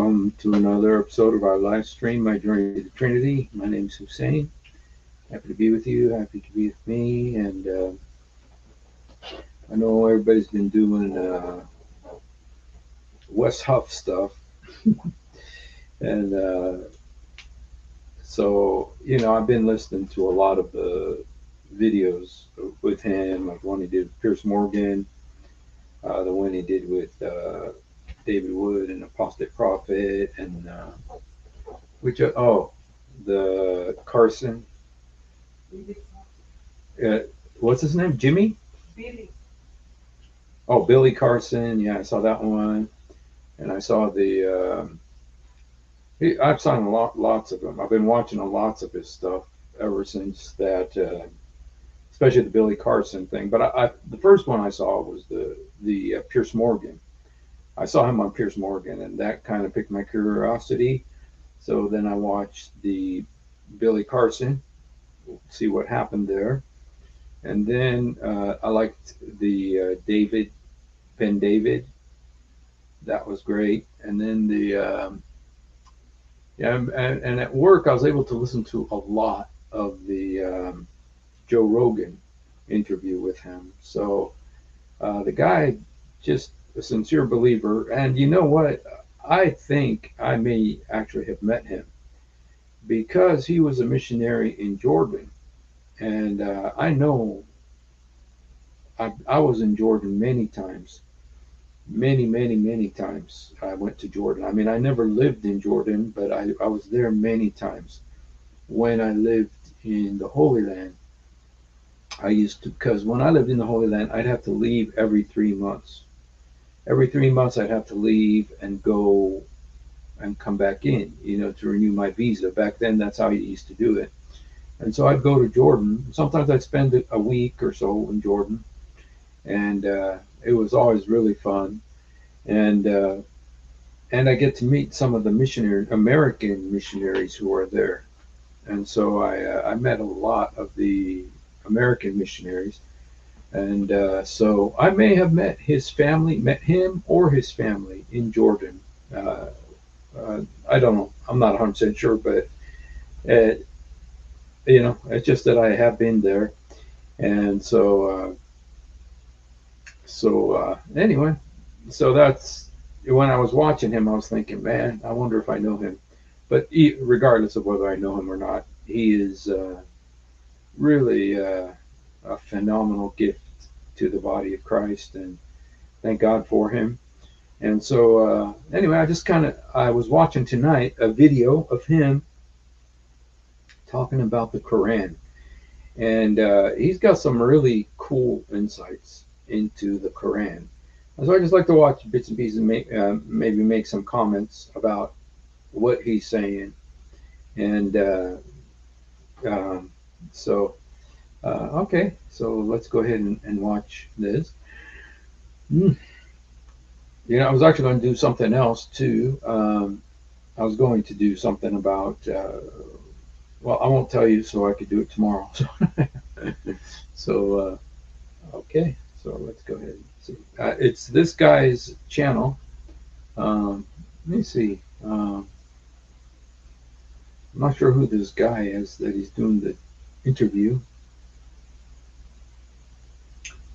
welcome to another episode of our live stream, My Journey to the Trinity. My name is Hussein. Happy to be with you, happy to be with me. And I know everybody's been doing Wes Huff stuff. And I've been listening to a lot of the videos with him, like the one he did with Pierce Morgan, the one he did with David Wood and Apostate Prophet, and the Carson. What's his name? Jimmy? Billy. Oh, Billy Carson. Yeah, I saw that one, and I saw I've seen lots of them. I've been watching lots of his stuff ever since that, especially the Billy Carson thing. But the first one I saw was the Pierce Morgan. I saw him on Pierce Morgan, and that kind of piqued my curiosity. So then I watched the Billy Carson, see what happened there. And then I liked the David, Ben David. That was great. And then and at work I was able to listen to a lot of the Joe Rogan interview with him. So the guy, just a sincere believer. And you know what? I think I may actually have met him because he was a missionary in Jordan. And I know I was in Jordan many times. Many times I went to Jordan. I mean, I never lived in Jordan, but I was there many times. When I lived in the Holy Land, I used to, because when I lived in the Holy Land, I'd have to leave every 3 months. Every 3 months, I'd have to leave and go and come back in, to renew my visa. Back then, that's how you used to do it. And so I'd go to Jordan. Sometimes I'd spend a week or so in Jordan, and it was always really fun. And I get to meet some of the American missionaries who are there. And so I met a lot of the American missionaries. And so I may have met him or his family in Jordan. I don't know. I'm not 100% sure, but uh, it's just that I have been there. And anyway, so that's when I was watching him, I was thinking, man, I wonder if I know him. But regardless of whether I know him or not, he is really a phenomenal gift to the body of Christ, and thank God for him. And so anyway, I was watching tonight a video of him talking about the Quran, and he's got some really cool insights into the Quran. And so I just like to watch bits and pieces and maybe make some comments about what he's saying. And okay, so let's go ahead and watch this. I was actually going to do something else too. I was going to do something about, well, I won't tell you, so I could do it tomorrow. So, okay, so let's go ahead and see. It's this guy's channel. Let me see. I'm not sure who this guy is that he's doing the interview.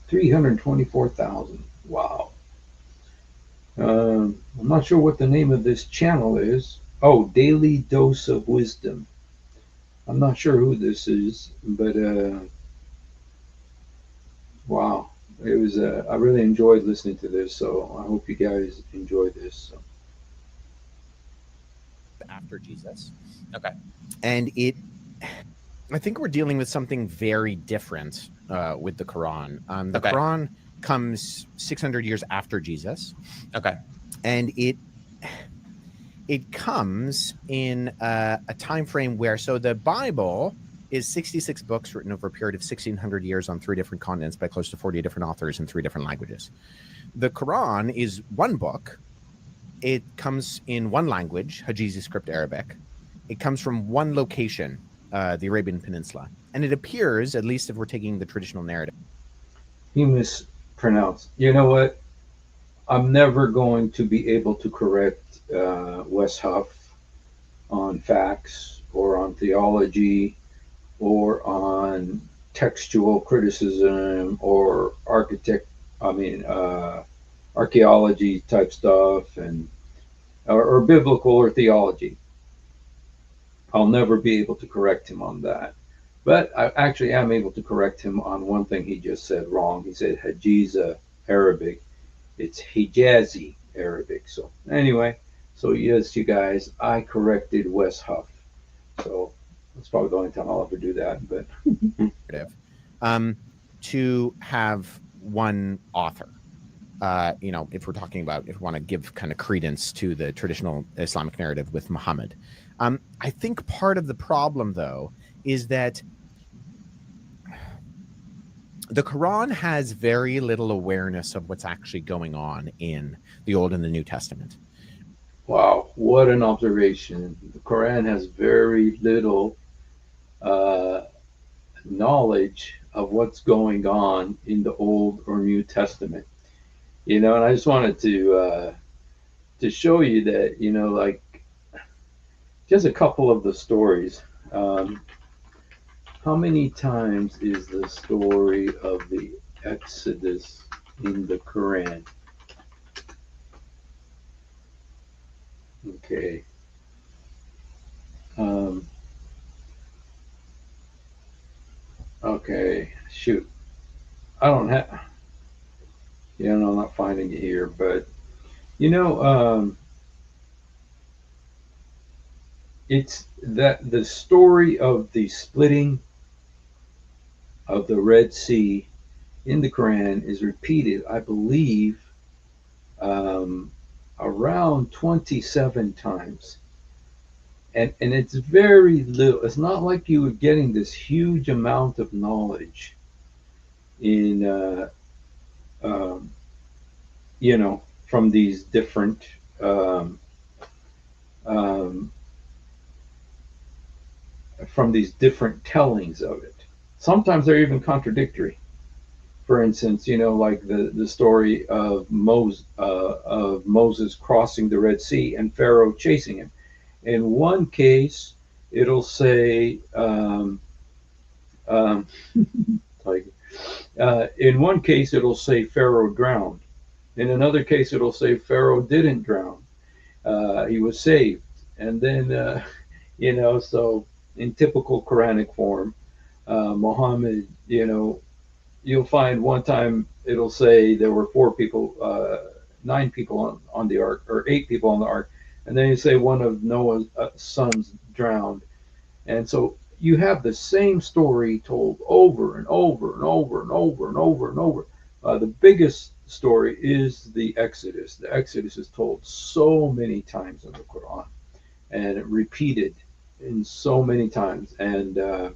324,000. Wow. I'm not sure what the name of this channel is. Oh, Daily Dose of Wisdom. I'm not sure who this is, but wow. It was. I really enjoyed listening to this, so I hope you guys enjoy this. So. After Jesus. Okay. And I think we're dealing with something very different with the Quran. The Quran comes 600 years after Jesus. Okay. And it comes in a time frame where, so the Bible is 66 books written over a period of 1,600 years on 3 different continents by close to 40 different authors in 3 different languages. The Quran is one book. It comes in one language, Hijazi script Arabic. It comes from one location, the Arabian Peninsula. And it appears, at least if we're taking the traditional narrative. You mispronounced. You know what? I'm never going to be able to correct Wes Huff on facts or on theology or on textual criticism or I mean, archaeology type stuff and or biblical or theology. I'll never be able to correct him on that. But I actually am able to correct him on one thing he just said wrong. He said Hajiza Arabic. It's Hijazi Arabic. So anyway, so yes, you guys, I corrected Wes Huff. So that's probably the only time I'll ever do that. But um, to have one author. If we're talking about, if we want to give kind of credence to the traditional Islamic narrative with Muhammad, I think part of the problem, though, is that the Quran has very little awareness of what's actually going on in the Old and the New Testament. wow, what an observation. The Quran has very little uh, knowledge of what's going on in the Old or New Testament. And I just wanted to show you that, like just a couple of the stories. Um, how many times is the story of the Exodus in the Quran? Okay. Um, okay. Shoot. I don't have. Yeah, no, I'm not finding it here, but you know, it's that the story of the splitting of the Red Sea in the Quran is repeated, I believe, um, around 27 times. And it's very little. It's not like you were getting this huge amount of knowledge in, um, from these different um, um, tellings of it. Sometimes they're even contradictory. For instance, like the story of Moses crossing the Red Sea and Pharaoh chasing him. In one case, it'll say um, like in one case it'll say Pharaoh drowned. In another case, it'll say Pharaoh didn't drown. He was saved. And then so in typical Quranic form, Muhammad, you'll find one time it'll say there were 4 people, 9 people on the ark, or 8 people on the ark, and then you say one of Noah's sons drowned, and so you have the same story told over and over and over and over and over and over. The biggest story is the Exodus. The Exodus is told so many times in the Quran, and it repeated in so many times, and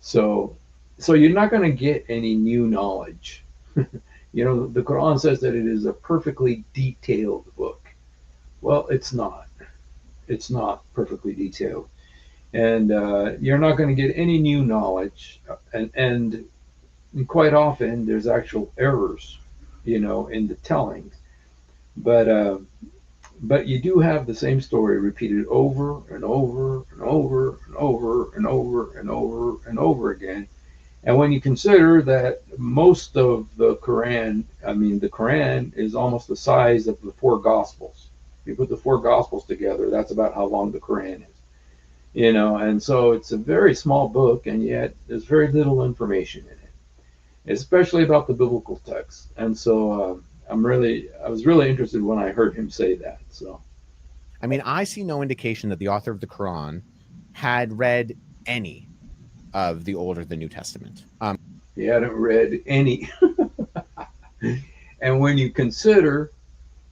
so so you're not going to get any new knowledge. The Quran says that it is a perfectly detailed book. Well, it's not. It's not perfectly detailed, and you're not going to get any new knowledge. And quite often there's actual errors, in the tellings. But but you do have the same story repeated over and over and over and over and over and over and over again. And when you consider that most of the Quran, I mean, the Quran is almost the size of the 4 Gospels. If you put the 4 Gospels together, that's about how long the Quran is. And so it's a very small book, and yet there's very little information in it, especially about the biblical text. And so I was really interested when I heard him say that. So, I mean, I see no indication that the author of the Quran had read any of the Old or the New Testament. he hadn't read any. And when you consider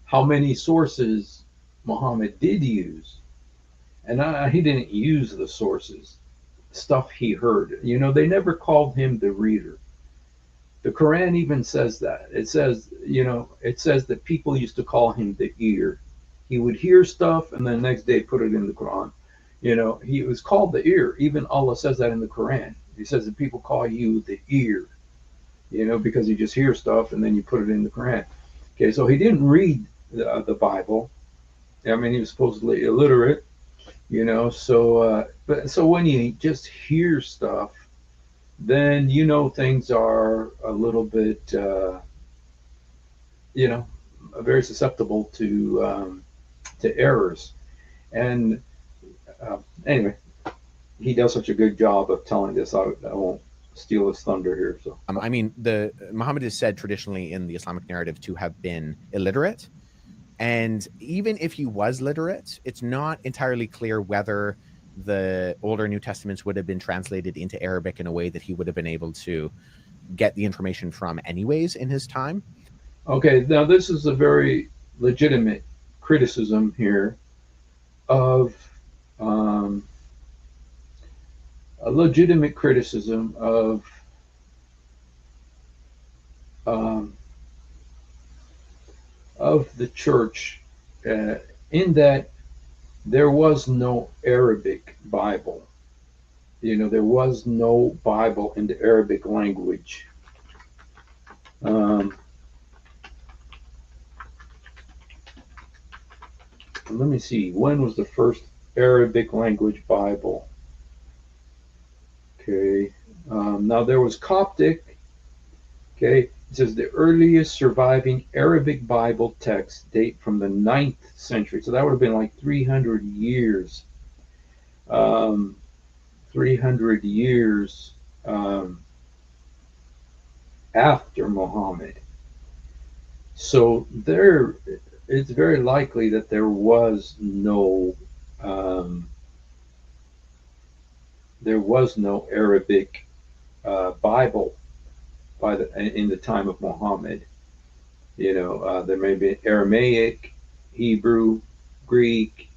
how many sources Muhammad did use, and he didn't use the sources, stuff he heard. They never called him the reader. The Quran even says that. It says that people used to call him the ear. He would hear stuff and then the next day put it in the Quran. He was called the ear. Even Allah says that in the Quran. He says that people call you the ear, because you just hear stuff and then you put it in the Quran. Okay, so he didn't read the Bible. I mean, he was supposedly illiterate, but so when you just hear stuff, then things are a little bit, you know, very susceptible to errors. And anyway, he does such a good job of telling this. I won't steal his thunder here. So I mean, the Muhammad is said traditionally in the Islamic narrative to have been illiterate, and even if he was literate, it's not entirely clear whether the older New Testaments would have been translated into Arabic in a way that he would have been able to get the information from anyways in his time. okay, now this is a very legitimate criticism here of um, a legitimate criticism um, of the church, uh, in that there was no Arabic Bible. There was no Bible in the Arabic language. Um, let me see. When was the first Arabic language Bible? Okay. Now there was Coptic. Okay. It says the earliest surviving Arabic Bible texts date from the 9th century. So that would have been like 300 years. Um, 300 years um, after Muhammad. So it's very likely that um, there was no Arabic Bible in the time of Muhammad. There may be Aramaic, Hebrew, Greek,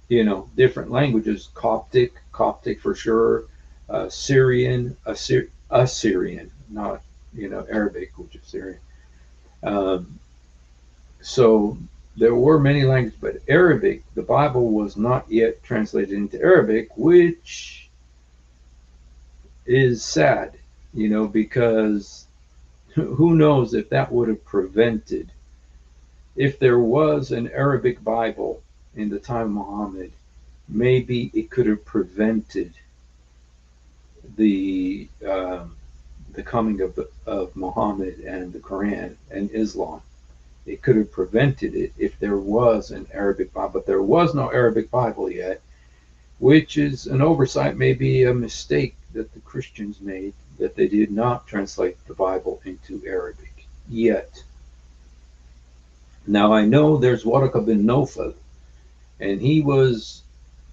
different languages. Coptic for sure. Syrian, Assyrian, not Arabic, which is Syrian. Um, so there were many languages, but Arabic, the Bible was not yet translated into Arabic, which is sad, because who knows if that would have prevented, if there was an Arabic Bible in the time of Muhammad, maybe it could have prevented the coming of Muhammad and the Quran and Islam. It could have prevented it if there was an Arabic Bible, but there was no Arabic Bible yet, which is an oversight, maybe a mistake that the Christians made, that they did not translate the Bible into Arabic yet. Now I know there's Waraka bin Nofal, and he was,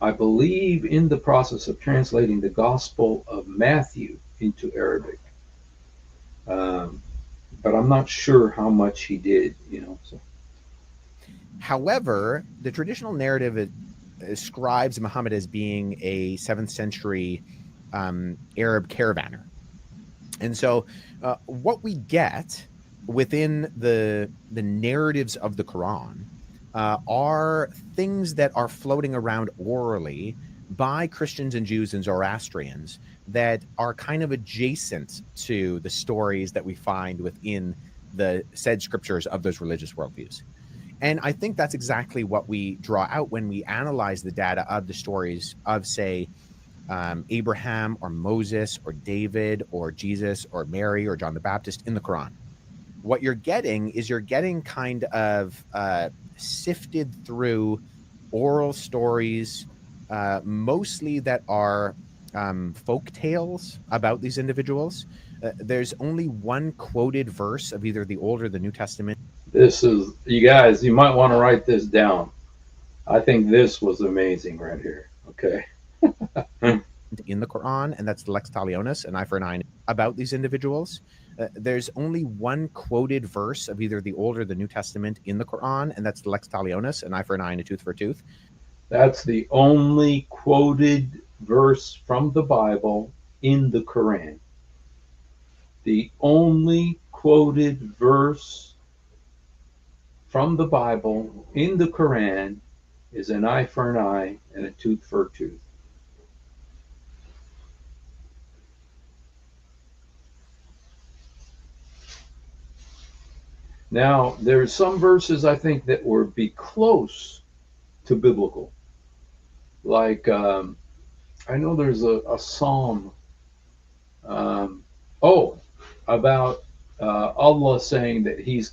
I believe, in the process of translating the Gospel of Matthew into Arabic. Um, but I'm not sure how much he did, So. However, the traditional narrative ascribes Muhammad as being a 7th century Arab caravaner. And so, what we get within the narratives of the Quran are things that are floating around orally by Christians and Jews and Zoroastrians that are kind of adjacent to the stories that we find within the said scriptures of those religious worldviews. And I think that's exactly what we draw out when we analyze the data of the stories of, say, Abraham or Moses or David or Jesus or Mary or John the Baptist in the Quran. What you're getting is kind of sifted through oral stories, mostly that are folk tales about these individuals. There's only one quoted verse of either the Old or the New Testament. This is, you guys, you might want to write this down. I think this was amazing right here. Okay. In the Quran, and that's the lex talionis, an eye for an eye, about these individuals. There's only one quoted verse of either the Old or the New Testament in the Quran, and that's the lex talionis, an eye for an eye and a tooth for a tooth. That's the only quoted verse from the Bible in the Quran. The only quoted verse from the Bible in the Quran is an eye for an eye and a tooth for a tooth. Now, there's some verses I think that would be close to biblical. Like, I know there's a psalm, um, oh, about Allah saying that He's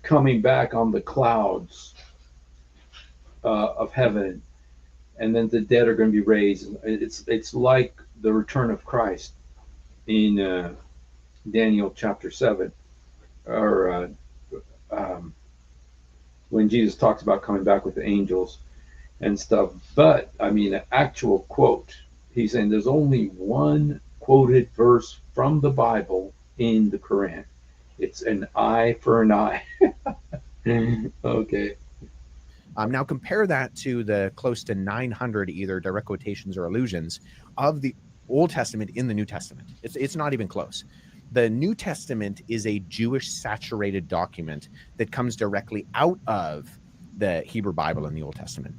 coming back on the clouds of heaven, and then the dead are going to be raised. It's like the return of Christ in Daniel chapter 7, or um, when Jesus talks about coming back with the angels and stuff. But I mean, an actual quote. He's saying there's only one quoted verse from the Bible in the Quran. It's an eye for an eye. Okay. Now compare that to the close to 900 either direct quotations or allusions of the Old Testament in the New Testament. It's not even close. The New Testament is a Jewish saturated document that comes directly out of the Hebrew Bible and the Old Testament.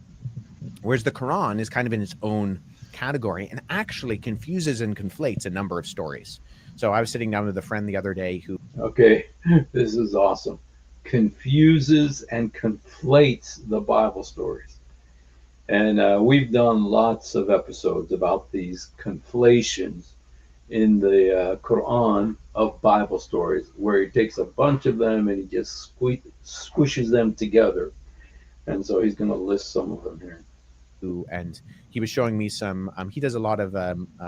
Whereas the Quran is kind of in its own category and actually confuses and conflates a number of stories. So I was sitting down with a friend the other day who Okay. This is awesome. Confuses and conflates the Bible stories. And we've done lots of episodes about these conflations in the Quran of Bible stories, where he takes a bunch of them and he just squishes them together. And so he's going to list some of them here. and he was showing me some he does a lot of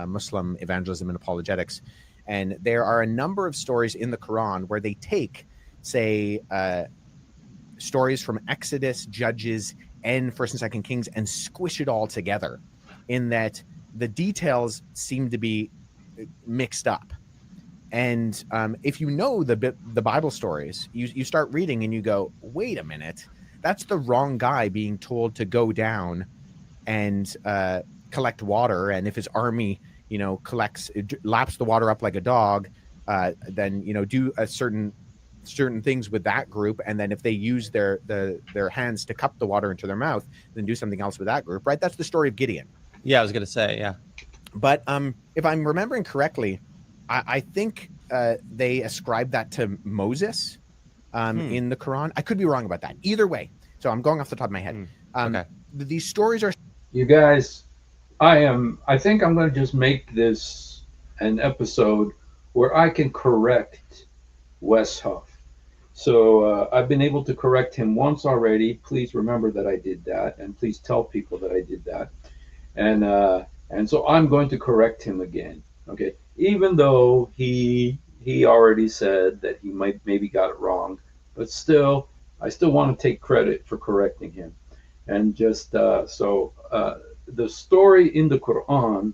Muslim evangelism and apologetics, and there are a number of stories in the Quran where they take, say, stories from Exodus, Judges, and First and Second Kings and squish it all together, in that the details seem to be mixed up. And if you know the Bible stories, you start reading and you go, wait a minute, that's the wrong guy being told to go down and collect water. And if his army, laps the water up like a dog, then do a certain things with that group. And then if they use their hands to cup the water into their mouth, then do something else with that group. Right? That's the story of Gideon. Yeah, I was gonna say, yeah. But if I'm remembering correctly, I think they ascribe that to Moses in the Quran. I could be wrong about that. Either way, so I'm going off the top of my head. Okay. These stories are. You guys, I think I'm going to just make this an episode where I can correct Wes Huff. So I've been able to correct him once already. Please remember that I did that, and please tell people that I did that. And so I'm going to correct him again. Okay, even though he already said that he might maybe got it wrong, but still, I still want to take credit for correcting him. And just the story in the Quran,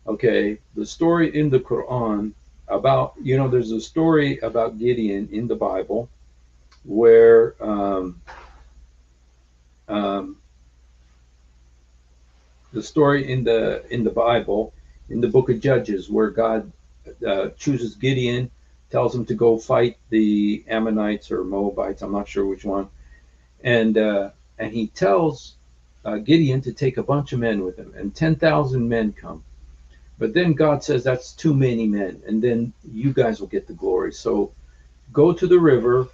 okay, the story in the Quran about, there's a story about Gideon in the Bible where the story in the Bible, in the book of Judges, where God chooses Gideon, tells him to go fight the Ammonites or Moabites, I'm not sure which one, and he tells Gideon to take a bunch of men with him, and 10,000 men come. But then God says that's too many men, and then you guys will get the glory. So go to the river,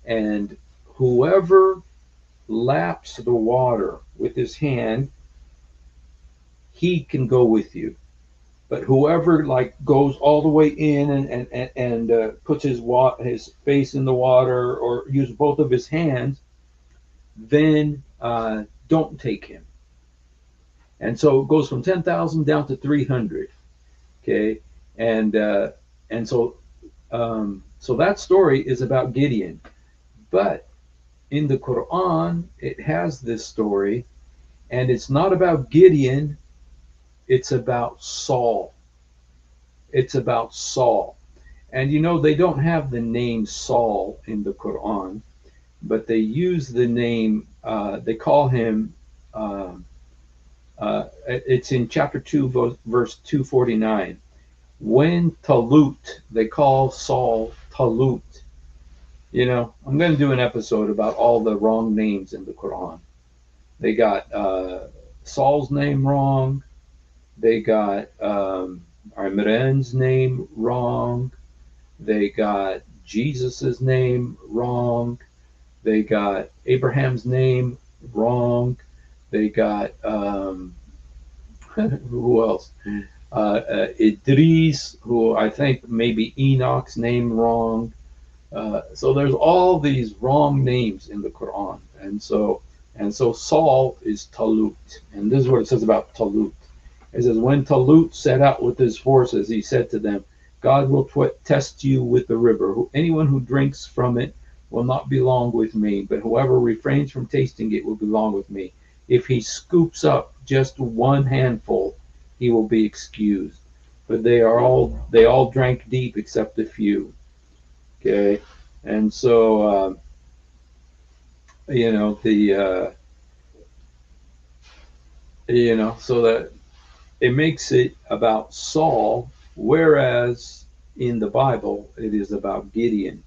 and whoever laps the water with his hand, he can go with you. But whoever goes all the way in and puts his face in the water or uses both of his hands, then don't take him. And so it goes from 10,000 down to 300. Okay, and so that story is about Gideon, but in the Quran it has this story, and it's not about Gideon. It's about Saul. It's about Saul, and they don't have the name Saul in the Quran, but they use the name. They call him. It's in chapter 2, verse 249. When Talut, they call Saul Talut. I'm going to do an episode about all the wrong names in the Quran. They got Saul's name wrong. They got Imran's name wrong. They got Jesus's name wrong. They got Abraham's name wrong. They got who else? Idris, who I think maybe Enoch's name wrong. So there's all these wrong names in the Quran, and so Saul is Talut, and this is what it says about Talut. It says, when Talut set out with his forces, he said to them, God will test you with the river. Anyone who drinks from it will not belong with me, but whoever refrains from tasting it will belong with me. If he scoops up just one handful, he will be excused. But they all drank deep except a few. Okay, and so the so that it makes it about Saul, whereas in the Bible it is about Gideon.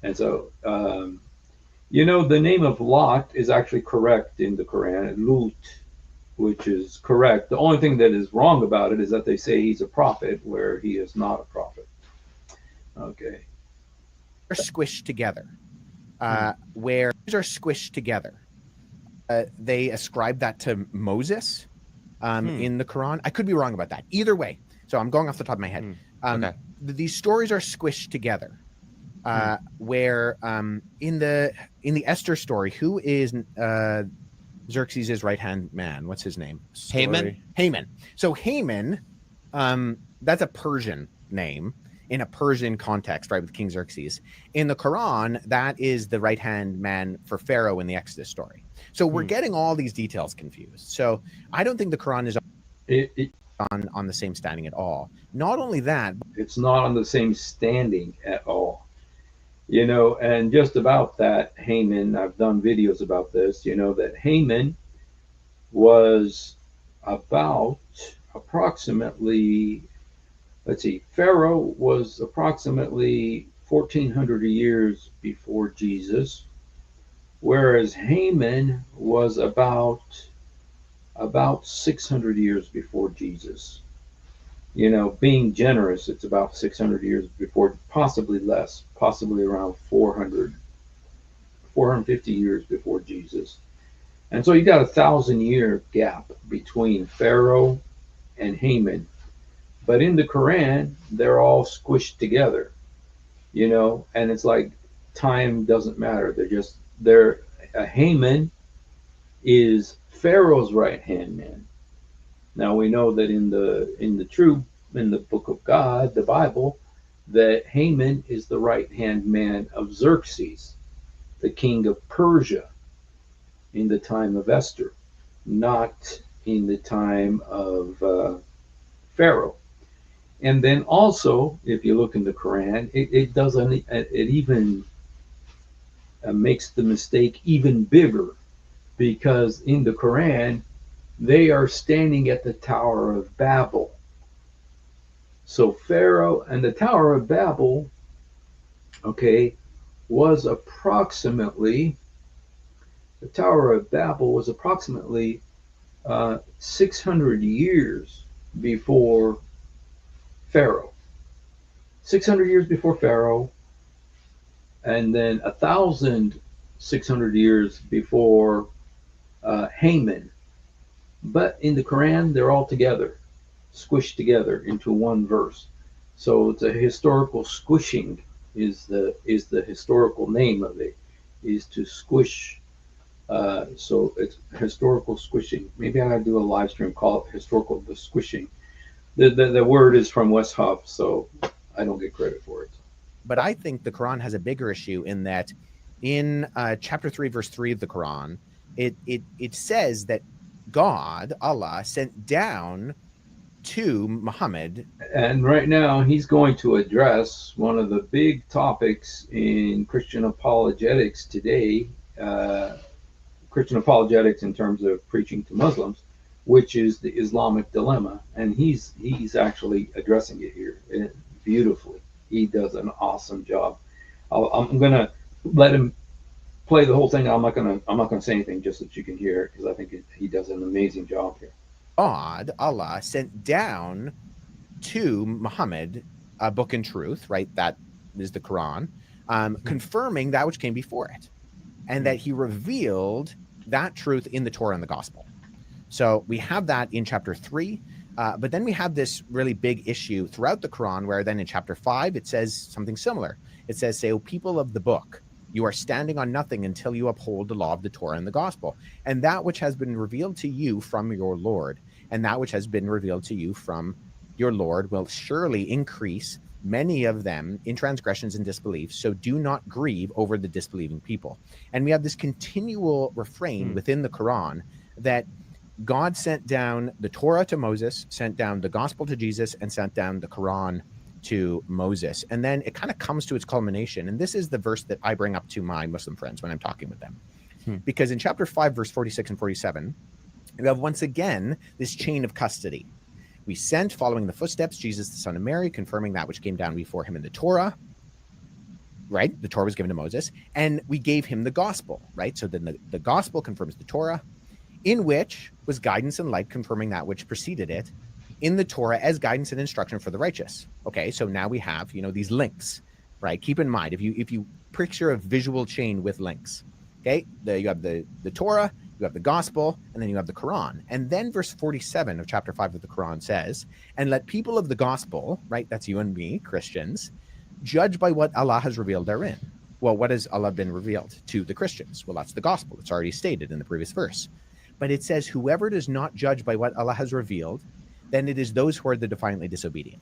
And so the name of Lot is actually correct in the Quran, Lut, which is correct. The only thing that is wrong about it is that they say he's a prophet, where he is not a prophet. Okay. They're squished together. Where these are squished together. They ascribe that to Moses in the Quran. I could be wrong about that. Either way. So I'm going off the top of my head. Okay. These stories are squished together. Where in the Esther story, who is Xerxes' right-hand man? What's his name? Haman. So Haman, that's a Persian name in a Persian context, right, with King Xerxes. In the Quran, that is the right-hand man for Pharaoh in the Exodus story. So we're getting all these details confused. So I don't think the Quran is on the same standing at all. Not only that, it's not on the same standing at all. And just about that, Haman, I've done videos about this, that Haman was about approximately, Pharaoh was approximately 1400 years before Jesus, whereas Haman was about 600 years before Jesus. Being generous, it's about 600 years before, possibly less, possibly around 450 years before Jesus. And so you got 1,000-year gap between Pharaoh and Haman. But in the Quran, they're all squished together, and it's like time doesn't matter. Haman is Pharaoh's right-hand man. Now we know that in the book of God, the Bible, that Haman is the right-hand man of Xerxes, the king of Persia, in the time of Esther, not in the time of Pharaoh. And then also, if you look in the Quran, it even makes the mistake even bigger, because in the Quran, they are standing at the Tower of Babel. So Pharaoh and the Tower of Babel, was approximately 600 years before Pharaoh. 600 years before Pharaoh, and then 1,600 years before Haman. But in the Quran, they're all together, squished together into one verse. So it's a historical squishing is the historical name of it, is to squish. So it's historical squishing. Maybe I gotta do a live stream, call it historical the squishing. The word is from Wes Huff, so I don't get credit for it. But I think the Quran has a bigger issue in that in chapter 3, verse 3 of the Quran, it says that God, Allah, sent down to Muhammad. And right now he's going to address one of the big topics in Christian apologetics today, Christian apologetics in terms of preaching to Muslims, which is the Islamic dilemma. And he's actually addressing it here beautifully. He does an awesome job. I'm going to let him play the whole thing. I'm not gonna say anything, just so that you can hear it, because I think he does an amazing job here. God, Allah, sent down to Muhammad a book and truth, right? That is the Quran, confirming that which came before it, and that he revealed that truth in the Torah and the gospel. So we have that in chapter 3. But then we have this really big issue throughout the Quran, where then in chapter 5, it says something similar. It says, say, O people of the book, you are standing on nothing until you uphold the law of the Torah and the gospel. And that which has been revealed to you from your Lord, and that which has been revealed to you from your Lord will surely increase many of them in transgressions and disbelief. So do not grieve over the disbelieving people. And we have this continual refrain within the Quran that God sent down the Torah to Moses, sent down the gospel to Jesus, and sent down the Quran to Moses. And then it kind of comes to its culmination. And this is the verse that I bring up to my Muslim friends when I'm talking with them. Because in chapter 5, verse 46 and 47, we have once again this chain of custody. We sent, following the footsteps, Jesus, the son of Mary, confirming that which came down before him in the Torah. Right? The Torah was given to Moses. And we gave him the gospel. Right? So then the gospel confirms the Torah, in which was guidance and light, confirming that which preceded it in the Torah as guidance and instruction for the righteous. Okay, so now we have, these links, right? Keep in mind, if you picture a visual chain with links, okay, you have the Torah, you have the gospel, and then you have the Quran. And then verse 47 of chapter 5 of the Quran says, and let people of the gospel, right, that's you and me, Christians, judge by what Allah has revealed therein. Well, what has Allah been revealed to the Christians? Well, that's the gospel. It's already stated in the previous verse. But it says, whoever does not judge by what Allah has revealed, then it is those who are the defiantly disobedient.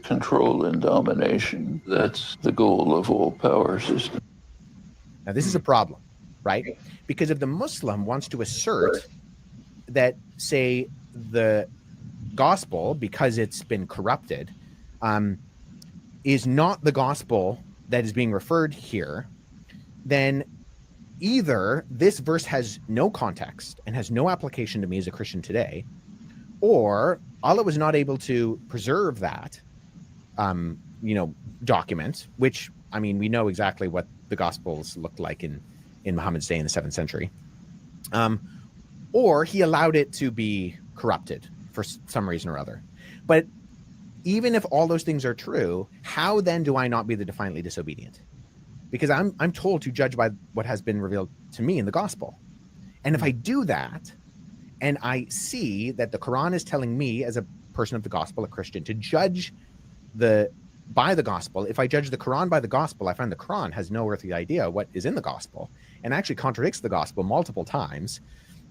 Control and domination. That's the goal of all power systems. Now, this is a problem, right? Because if the Muslim wants to assert that, say, the gospel, because it's been corrupted, is not the gospel that is being referred here, then either this verse has no context and has no application to me as a Christian today, or Allah was not able to preserve that, document, which, I mean, we know exactly what the Gospels looked like in Muhammad's day in the 7th century, or he allowed it to be corrupted for some reason or other. But even if all those things are true, how then do I not be the defiantly disobedient? Because I'm told to judge by what has been revealed to me in the gospel. And if I do that, and I see that the Quran is telling me as a person of the gospel, a Christian, to judge by the gospel, if I judge the Quran by the gospel, I find the Quran has no earthly idea what is in the gospel and actually contradicts the gospel multiple times.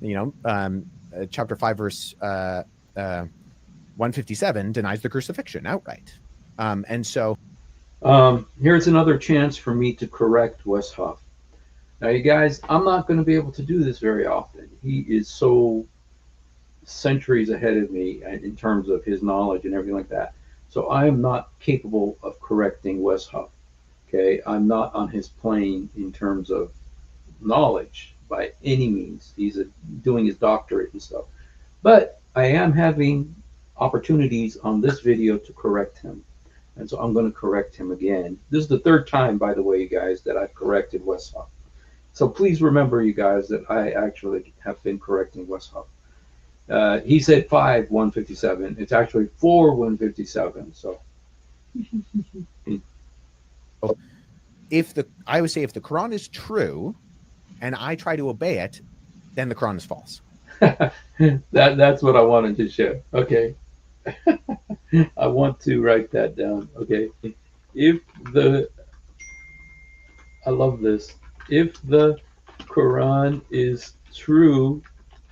Chapter 5, verse 157 denies the crucifixion outright. And so here's another chance for me to correct Wes Huff. Now, you guys, I'm not going to be able to do this very often. He is so centuries ahead of me in terms of his knowledge and everything like that. So I am not capable of correcting Wes Huff. Okay, I'm not on his plane in terms of knowledge by any means. He's doing his doctorate and stuff. But I am having opportunities on this video to correct him. And so I'm going to correct him again. This is the third time, by the way, you guys, that I've corrected Wes Huff. So please remember, you guys, that I actually have been correcting Wes Huff. He said 5:157. It's actually 4:157. So I would say if the Quran is true and I try to obey it, then the Quran is false. That's what I wanted to show. Okay. I want to write that down. Okay. I love this. If the Quran is true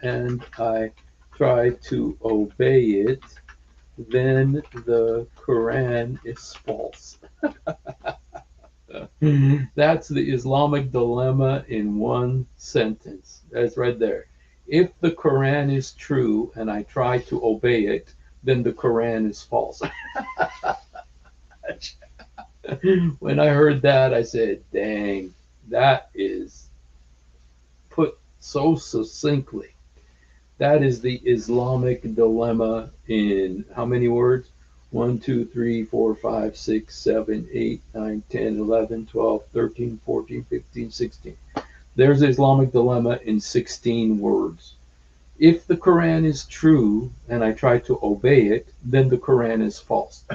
and I try to obey it, then the Quran is false. That's the Islamic dilemma in one sentence. That's right there. If the Quran is true and I try to obey it, then the Quran is false. When I heard that, I said, dang, that is put so succinctly. That is the Islamic dilemma in how many words? 1, 2, 3, 4, 5, 6, 7, 8, 9, 10, 11, 12, 13, 14, 15, 16. There's the Islamic dilemma in 16 words. if the Quran is true and I try to obey it, then the Quran is false.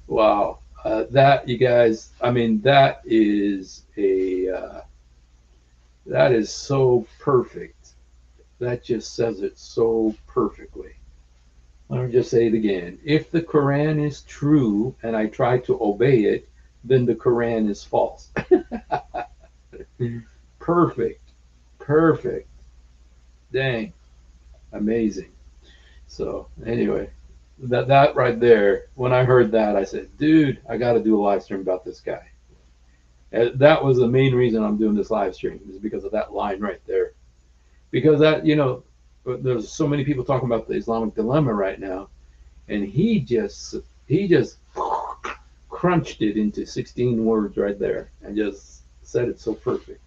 Wow. That, you guys, I mean, that is so perfect. That just says it so perfectly. Let me just say it again. If the Quran is true and I try to obey it, then the Quran is false. Perfect. Perfect. Dang. Amazing. So anyway, that right there, when I heard that, I said, dude, I got to do a live stream about this guy. That was the main reason I'm doing this live stream, is because of that line right there. Because that, there's so many people talking about the Islamic dilemma right now, and he just crunched it into 16 words right there and just said it so perfect.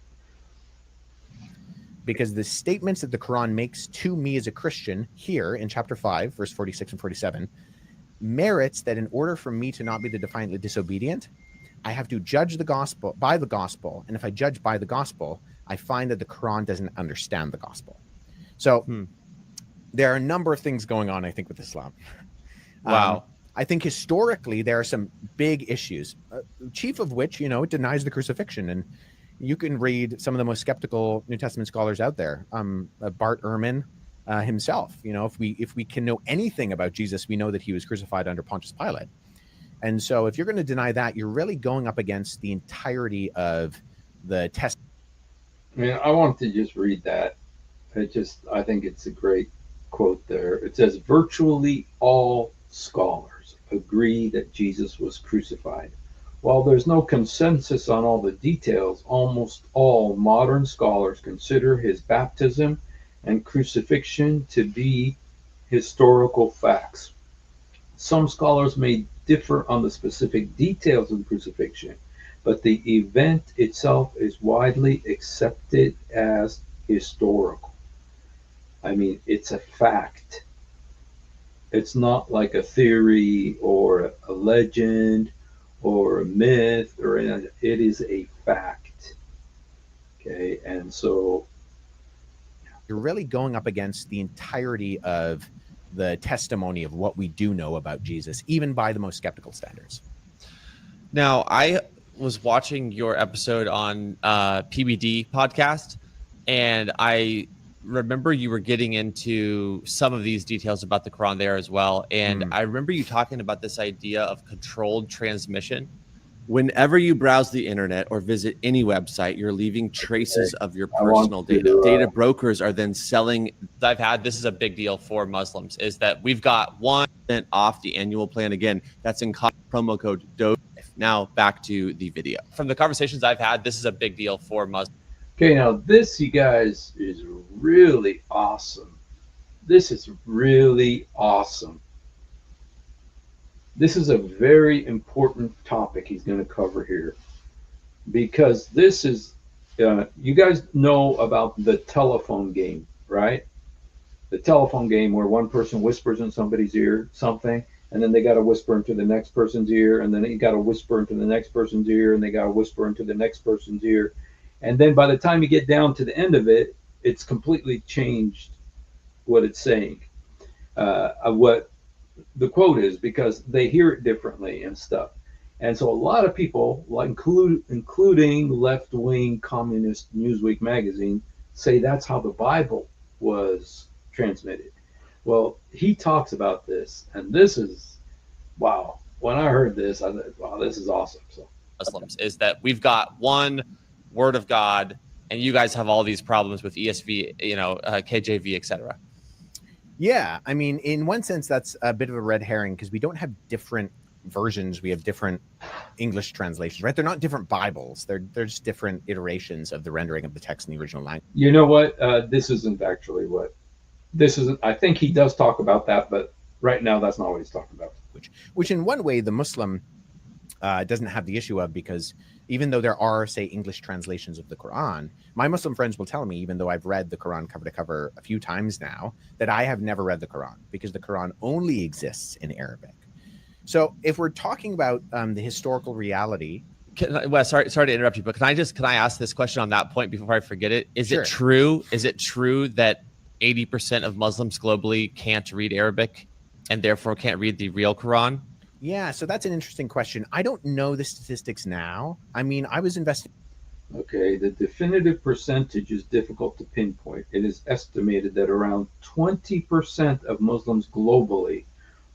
Because the statements that the Quran makes to me as a Christian here in chapter 5, verse 46 and 47, merits that in order for me to not be the defiantly disobedient, I have to judge the gospel by the gospel. And if I judge by the gospel, I find that the Quran doesn't understand the gospel. So there are a number of things going on, I think, with Islam. Wow. I think historically there are some big issues, chief of which, it denies the crucifixion. And you can read some of the most skeptical New Testament scholars out there. Bart Ehrman himself, if we can know anything about Jesus, we know that he was crucified under Pontius Pilate. And so if you're going to deny that, you're really going up against the entirety of the test. I mean, I want to just read that. I think it's a great quote there. It says, virtually all scholars agree that Jesus was crucified. While there's no consensus on all the details, almost all modern scholars consider his baptism and crucifixion to be historical facts. Some scholars may differ on the specific details of the crucifixion, but the event itself is widely accepted as historical. I mean, it's a fact. It's not like a theory or a legend or a myth or anything. It is a fact. Okay, and so you're really going up against the entirety of the testimony of what we do know about Jesus, even by the most skeptical standards. Now, I was watching your episode on PBD podcast, and I remember you were getting into some of these details about the Quran there as well. And I remember you talking about this idea of controlled transmission. Whenever you browse the internet or visit any website, you're leaving traces of your personal data. Data brokers are then selling. This is a big deal for Muslims, is that we've got 1% off the annual plan. Again, that's in promo code DOGE. Now back to the video. From the conversations I've had, this is a big deal for Muslims. Okay, now this, you guys, is really awesome. This is really awesome. This is a very important topic he's going to cover here, because this is, you guys know about the telephone game, right? The telephone game where one person whispers in somebody's ear something, and then they got to whisper into the next person's ear, and then you got to whisper into the next person's ear, and they got to whisper into the next person's ear. And then by the time you get down to the end of it, it's completely changed what it's saying, what the quote is, because they hear it differently and stuff. And so a lot of people, like including left-wing communist Newsweek magazine, say that's how the Bible was transmitted. Well, he talks about this, and this is, wow. When I heard this, I thought, wow, this is awesome. So Muslims is that we've got one word of God, and you guys have all these problems with ESV, KJV, etc. Yeah, I mean, in one sense, that's a bit of a red herring, because we don't have different versions. We have different English translations, right? They're not different Bibles. They're just different iterations of the rendering of the text in the original language. You know what? This isn't actually what this is. I think he does talk about that, but right now that's not what he's talking about. Which in one way, the Muslim doesn't have the issue of, because even though there are, say, English translations of the Quran, my Muslim friends will tell me, even though I've read the Quran cover to cover a few times now, that I have never read the Quran, because the Quran only exists in Arabic. So if we're talking about the historical reality, Wes, sorry to interrupt you, but can I ask this question on that point before I forget it? Is Sure. it true that 80% of Muslims globally can't read Arabic and therefore can't read the real Quran? Yeah, so that's an interesting question. I don't know the statistics now. I mean, I was investigating. Okay, the definitive percentage is difficult to pinpoint. It is estimated that around 20% of Muslims globally,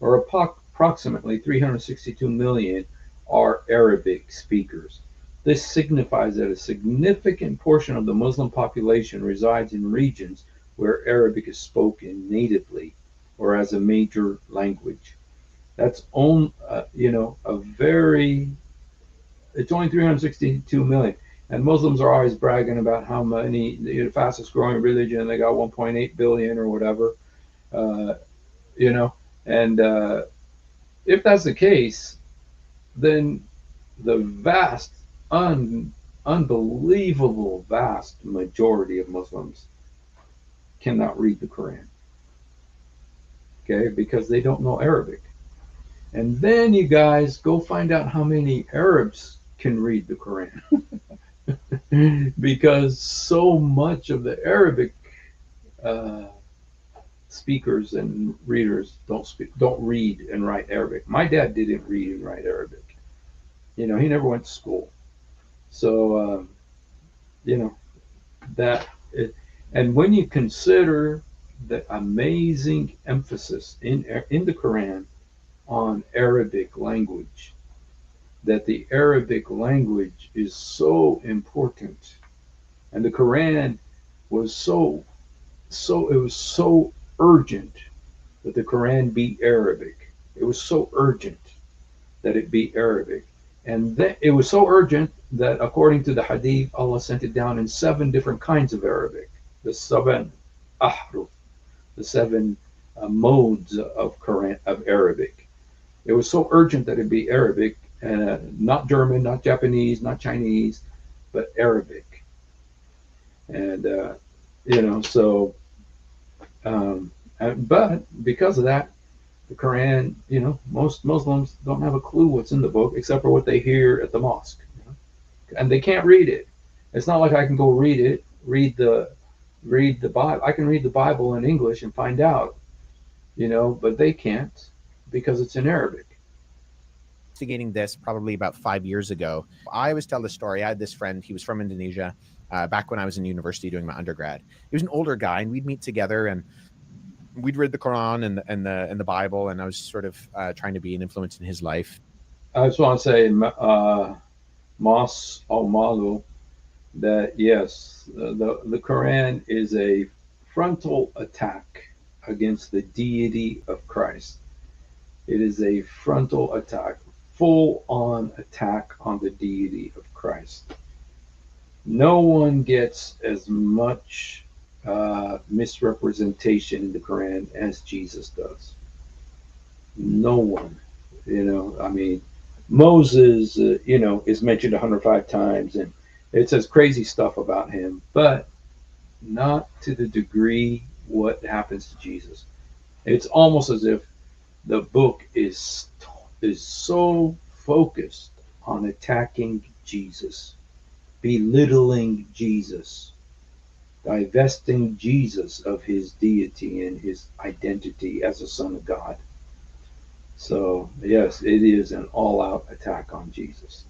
or approximately 362 million, are Arabic speakers. This signifies that a significant portion of the Muslim population resides in regions where Arabic is spoken natively or as a major language. That's a very, it's only 362 million. And Muslims are always bragging about how many, the fastest growing religion, they got 1.8 billion or whatever, uh, you know. And if that's the case, then the unbelievable vast majority of Muslims cannot read the Quran, okay, because they don't know Arabic. And then you guys go find out how many Arabs can read the Quran. Because so much of the Arabic uh, speakers and readers don't read and write Arabic. My dad didn't read and write Arabic. He never went to school. So you know that it, and when you consider the amazing emphasis in the Quran on Arabic language, that the Arabic language is so important, and the Quran was it was so urgent that the Quran be Arabic. It was so urgent that it be Arabic. And then it was so urgent that according to the Hadith, Allah sent it down in 7 different kinds of Arabic. The 7 ahruf, the 7 modes of Arabic. It was so urgent that it be Arabic, not German, not Japanese, not Chinese, but Arabic. And so but because of that, the Quran, most Muslims don't have a clue what's in the book except for what they hear at the mosque, and they can't read it. It's not like I can go read the Bible. I can read the Bible in English and find out, but they can't because it's in Arabic. Investigating this probably about 5 years ago. I always tell the story. I had this friend. He was from Indonesia. Back when I was in university doing my undergrad. He was an older guy, and we'd meet together and we'd read the Quran and the Bible, and I was sort of trying to be an influence in his life. I just want to say, Mas al-Malu, that yes, the Quran is a frontal attack against the deity of Christ. It is a frontal attack, full-on attack on the deity of Christ. No one gets as much misrepresentation in the Quran as Jesus does. No one. I mean, Moses, is mentioned 105 times, and it says crazy stuff about him, but not to the degree what happens to Jesus. It's almost as if the book is so focused on attacking Jesus, belittling Jesus, divesting Jesus of his deity and his identity as a son of God. So, yes, it is an all-out attack on Jesus.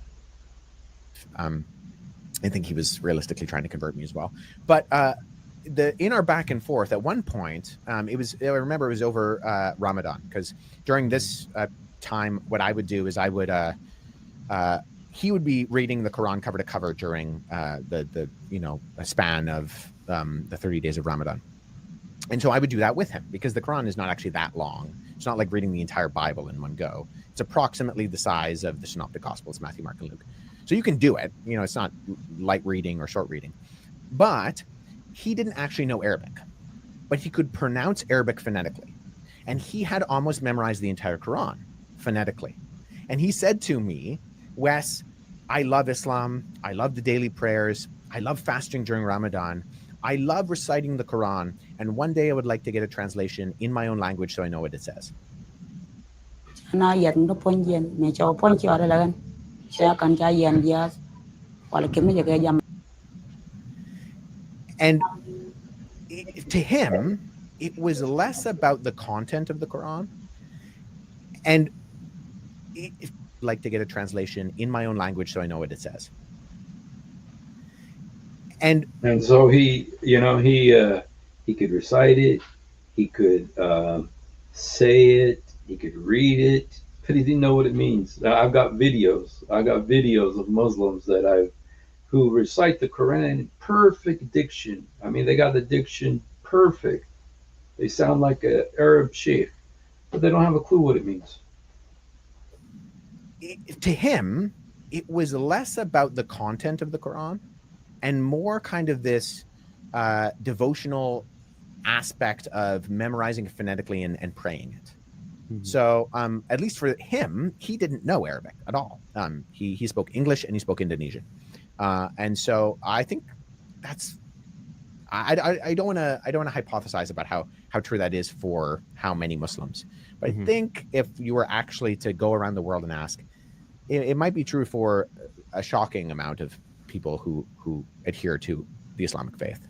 I think he was realistically trying to convert me as well. But in our back and forth, at one point, I remember it was over Ramadan, because during this time, what I would do is he would be reading the Quran cover to cover during the a span of the 30 days of Ramadan. And so I would do that with him, because the Quran is not actually that long. It's not like reading the entire Bible in one go. It's approximately the size of the Synoptic Gospels, Matthew, Mark, and Luke. So you can do it. It's not light reading or short reading. But he didn't actually know Arabic, but he could pronounce Arabic phonetically. And he had almost memorized the entire Quran phonetically. And he said to me, Wes, I love Islam. I love the daily prayers. I love fasting during Ramadan. I love reciting the Quran. And one day I would like to get a translation in my own language so I know what it says. saya akan cayan dia wala kemi jaga jam. And to him, it was less about the content of the Quran. And I'd like to get a translation in my own language so I know what it says. And so he, you know, he could recite it, he could say it, he could read it, but he didn't know what it means. I've got videos. Of Muslims who recite the Quran in perfect diction. I mean, they got the diction perfect. They sound like an Arab sheikh, but they don't have a clue what it means. To him, it was less about the content of the Quran and more kind of this devotional aspect of memorizing it phonetically and praying it. Mm-hmm. So at least for him, he didn't know Arabic at all. He spoke English and he spoke Indonesian. And so I think that's, I don't want to hypothesize about how true that is for how many Muslims, but I think if you were actually to go around the world and ask, it might be true for a shocking amount of people who adhere to the Islamic faith.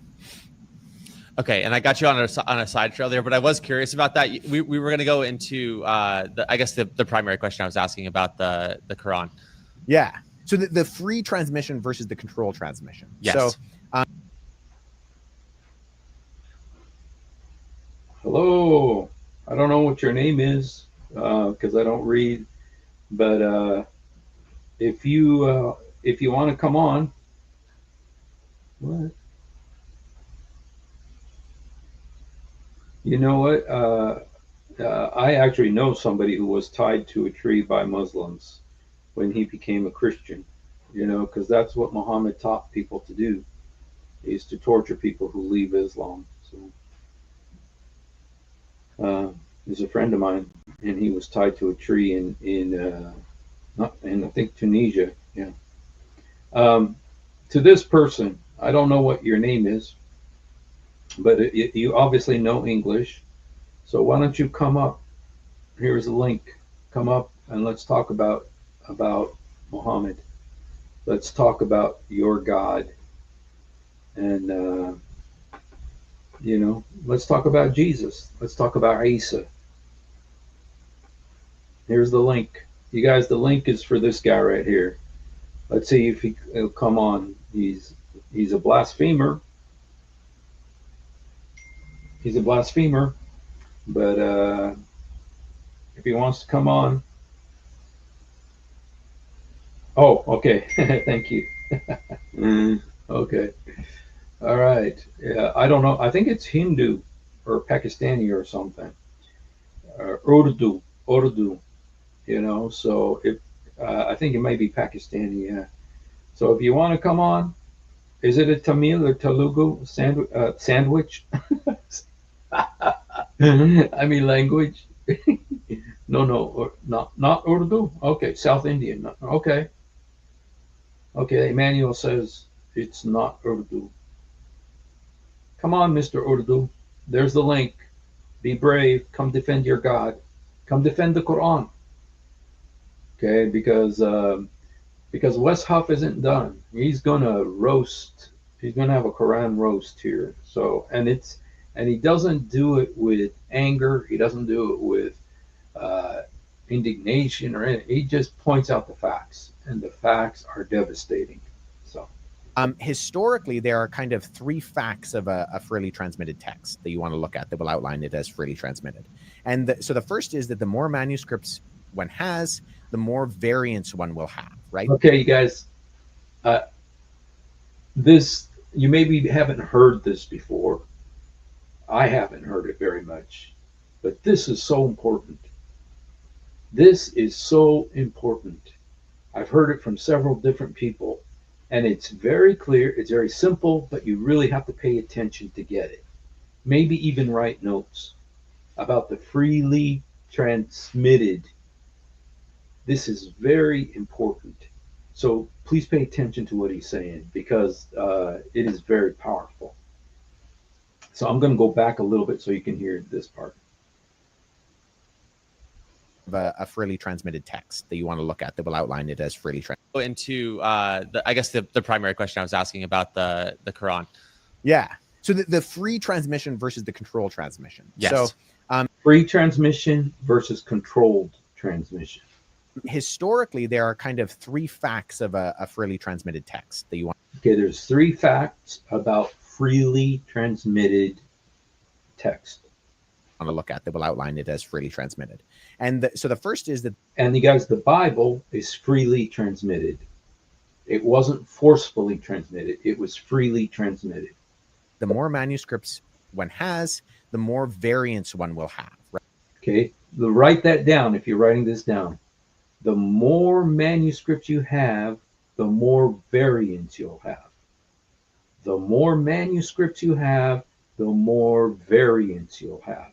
Okay, and I got you on a side trail there, but I was curious about that. We were going to go into I guess the primary question I was asking about the Quran. Yeah. So the free transmission versus the control transmission. Yes. So, hello. I don't know what your name is because I don't read, but if you want to come on, what? You know what? I actually know somebody who was tied to a tree by Muslims when he became a Christian, you know, because that's what Muhammad taught people to do, is to torture people who leave Islam. So he's a friend of mine, and he was tied to a tree in I think Tunisia. Yeah. To this person, I don't know what your name is, but you obviously know English. So why don't you come up? Here's a link. Come up and let's talk about Muhammad. Let's talk about your God, and you know, let's talk about Jesus. Let's talk about Isa. Here's the link. You guys, the link is for this guy right here. Let's see if he'll come on. He's a blasphemer. He's a blasphemer, but if he wants to come on. Oh, okay. Thank you. Okay. All right. Yeah, I don't know. I think it's Hindu or Pakistani or something. Urdu. You know, so if I think it might be Pakistani. Yeah. So if you want to come on, is it a Tamil or Telugu sandwich? I mean language. No, not Urdu. Okay, South Indian. Okay. Okay, Emmanuel says it's not Urdu. Come on, Mr. Urdu. There's the link. Be brave. Come defend your God. Come defend the Quran. Okay, because Wes Huff isn't done. He's gonna roast. He's gonna have a Quran roast here. So and he doesn't do it with anger. He doesn't do it with indignation or anything. He just points out the facts, and the facts are devastating. So. Historically, there are kind of three facts of a freely transmitted text that you want to look at that will outline it as freely transmitted. And so the first is that the more manuscripts one has, the more variants one will have, right? Okay, you guys, this, you maybe haven't heard this before. I haven't heard it very much, but this is so important. This is so important. I've heard it from several different people, and it's very clear, it's very simple, but you really have to pay attention to get it. Maybe even write notes about the freely transmitted. This is very important. So please pay attention to what he's saying, because it is very powerful. So I'm going to go back a little bit so you can hear this part. a freely transmitted text that you want to look at that will outline it as freely transmitted. Go into I guess the primary question I was asking about the Quran. Yeah. So the free transmission versus the controlled transmission. Yes. So free transmission versus controlled transmission. Historically, there are kind of three facts of a freely transmitted text that you want. Okay, there's three facts about freely transmitted text To look at that will outline it as freely transmitted. And so the first is that, and you guys, the Bible is freely transmitted. It wasn't forcefully transmitted, it was freely transmitted. the more manuscripts one has, the more variants one will have. Right? Okay, write that down if you're writing this down. The more manuscripts you have, the more variants you'll have. The more manuscripts you have, the more variants you'll have.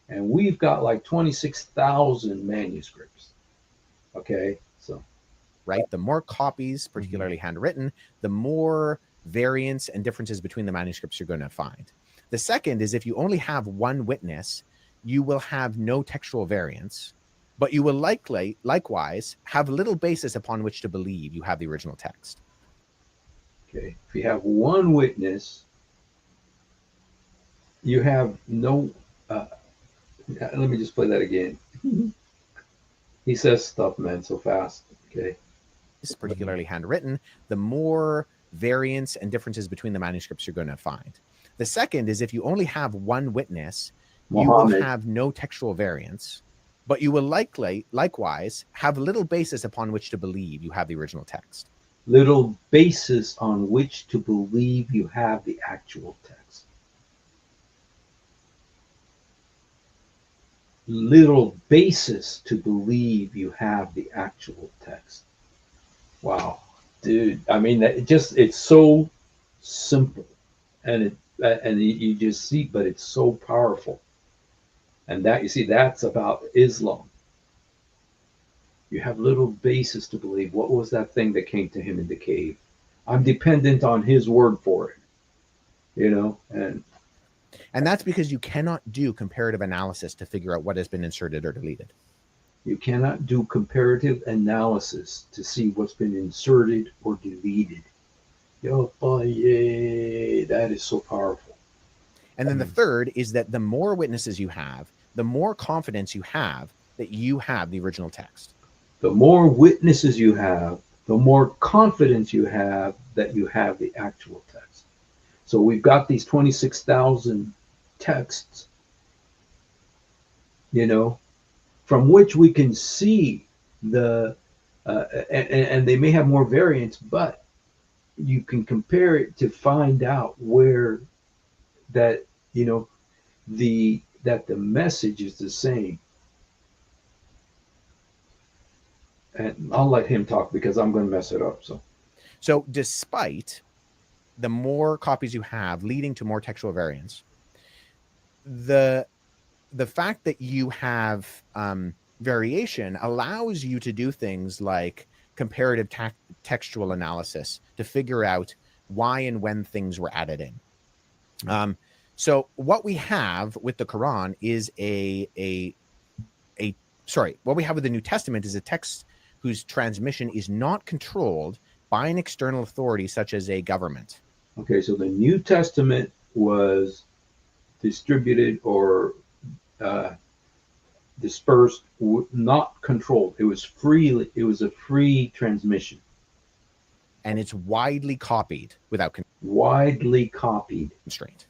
And we've got like 26,000 manuscripts. Okay, so. Right? The more copies, particularly handwritten, the more variants and differences between the manuscripts you're going to find. The second is if you only have one witness, you will have no textual variants, but you will likewise have little basis upon which to believe you have the original text. Okay, if you have one witness, you have no. Let me just play that again. He says stuff, man, so fast. Okay. Is particularly handwritten, the more variants and differences between the manuscripts you're going to find. The second is if you only have one witness, you will have no textual variants, but you will likewise have little basis upon which to believe you have the original text. Little basis on which to believe you have the actual text. Little basis to believe you have the actual text. Wow, dude. I mean, it's so simple, and you just see, but it's so powerful. And that, you see, that's about Islam. You have little basis to believe. What was that thing that came to him in the cave? I'm dependent on his word for it, you know, and that's because you cannot do comparative analysis to figure out what has been inserted or deleted. You cannot do comparative analysis to see what's been inserted or deleted. Yay, that is so powerful. And then the third is that the more witnesses you have, the more confidence you have that you have the original text. The more witnesses you have, the more confidence you have that you have the actual text. So we've got these 26,000 texts, you know, from which we can see and they may have more variants, but you can compare it to find out where that, you know, that the message is the same. And I'll let him talk because I'm going to mess it up. So despite the more copies you have leading to more textual variants, the fact that you have variation allows you to do things like comparative textual analysis to figure out why and when things were added in. So what we have with the Quran is what we have with the New Testament is a text whose transmission is not controlled by an external authority such as a government. Okay, so the New Testament was distributed or dispersed, not controlled. It was freely. It was a free transmission, and it's widely copied without constraint.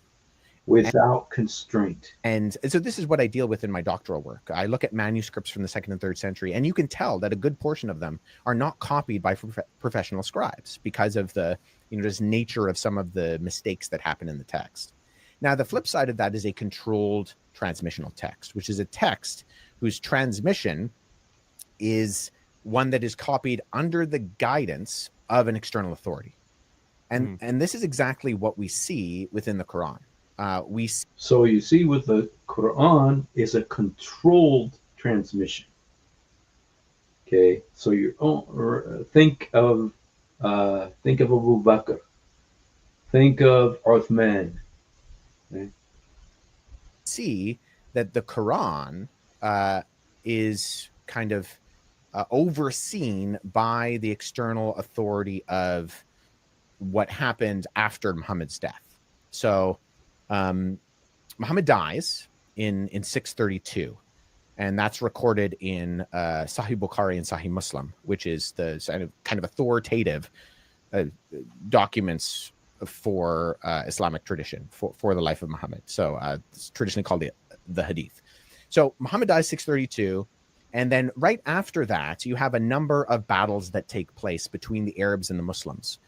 Without constraint. And so this is what I deal with in my doctoral work. I look at manuscripts from the 2nd and 3rd century, and you can tell that a good portion of them are not copied by professional scribes because of the, just nature of some of the mistakes that happen in the text. Now, the flip side of that is a controlled transmissional text, which is a text whose transmission is one that is copied under the guidance of an external authority. And this is exactly what we see within the Quran. So you see, with the Quran is a controlled transmission. Okay, so you think of Abu Bakr, think of Uthman. Okay. See that the Quran is kind of overseen by the external authority of what happened after Muhammad's death. So Muhammad dies in 632, and that's recorded in Sahih Bukhari and Sahih Muslim, which is the kind of authoritative documents for Islamic tradition for the life of Muhammad. So it's traditionally called the Hadith. So Muhammad dies 632, and then right after that, you have a number of battles that take place between the Arabs and the Muslims.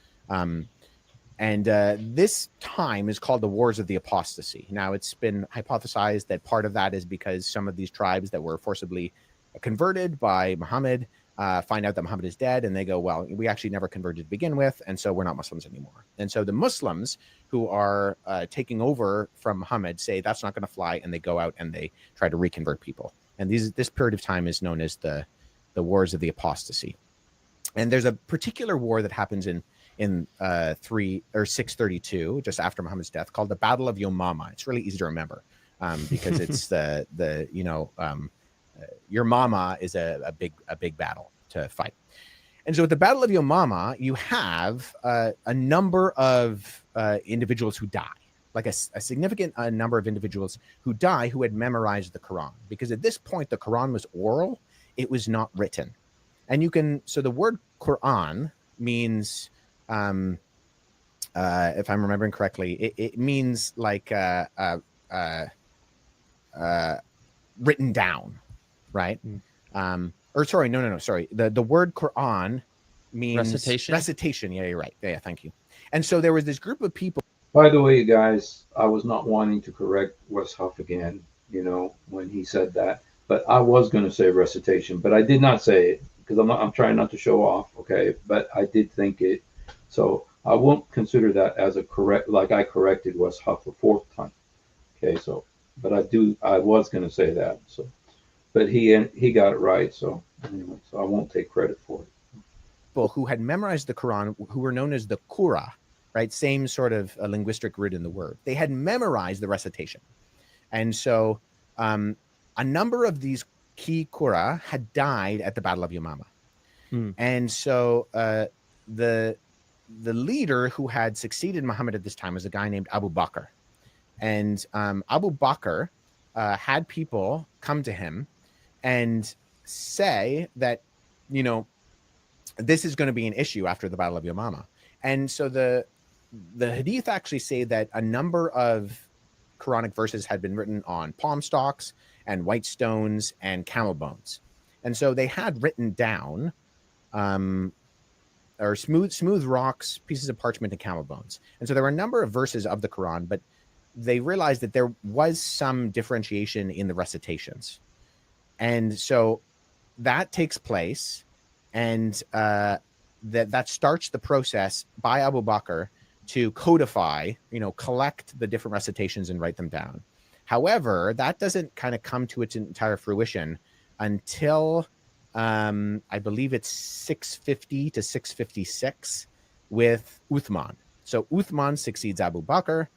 And this time is called the Wars of the Apostasy. Now, it's been hypothesized that part of that is because some of these tribes that were forcibly converted by Muhammad find out that Muhammad is dead, and they go, well, we actually never converted to begin with, and so we're not Muslims anymore. And so the Muslims who are taking over from Muhammad say that's not going to fly, and they go out and they try to reconvert people. And this period of time is known as the Wars of the Apostasy. And there's a particular war that happens in 632, just after Muhammad's death, called the Battle of Yomama. It's really easy to remember because it's your mama is a big battle to fight. And so at the Battle of Yomama, you have a number of individuals who die, like a significant number of individuals who die who had memorized the Quran, because at this point the Quran was oral, it was not written. And so the word Quran means, if I'm remembering correctly, it means like written down, right? Sorry. The word Quran means recitation. Yeah, you're right. Yeah, thank you. And so there was this group of people. By the way, you guys, I was not wanting to correct Wes Huff again, when he said that, but I was going to say recitation, but I did not say it because I'm trying not to show off. Okay. But I did think it. So I won't consider that as a correct, like I corrected Wes Huff a fourth time. Okay. So, but I was going to say that. So, but he got it right. So anyway, so I won't take credit for it. People who had memorized the Quran, who were known as the Qurra, right? Same sort of linguistic root in the word. They had memorized the recitation. And so a number of these key Qurra had died at the Battle of Yamama. And so the leader who had succeeded Muhammad at this time was a guy named Abu Bakr. And Abu Bakr had people come to him and say that, this is going to be an issue after the Battle of Yamama. And so the Hadith actually say that a number of Quranic verses had been written on palm stalks and white stones and camel bones. And so they had written down or smooth rocks, pieces of parchment, and camel bones. And so there were a number of verses of the Quran, but they realized that there was some differentiation in the recitations. And so that takes place, and that starts the process by Abu Bakr to codify, collect the different recitations and write them down. However, that doesn't kind of come to its entire fruition until I believe it's 650 to 656 with Uthman. So Uthman succeeds Abu Bakr.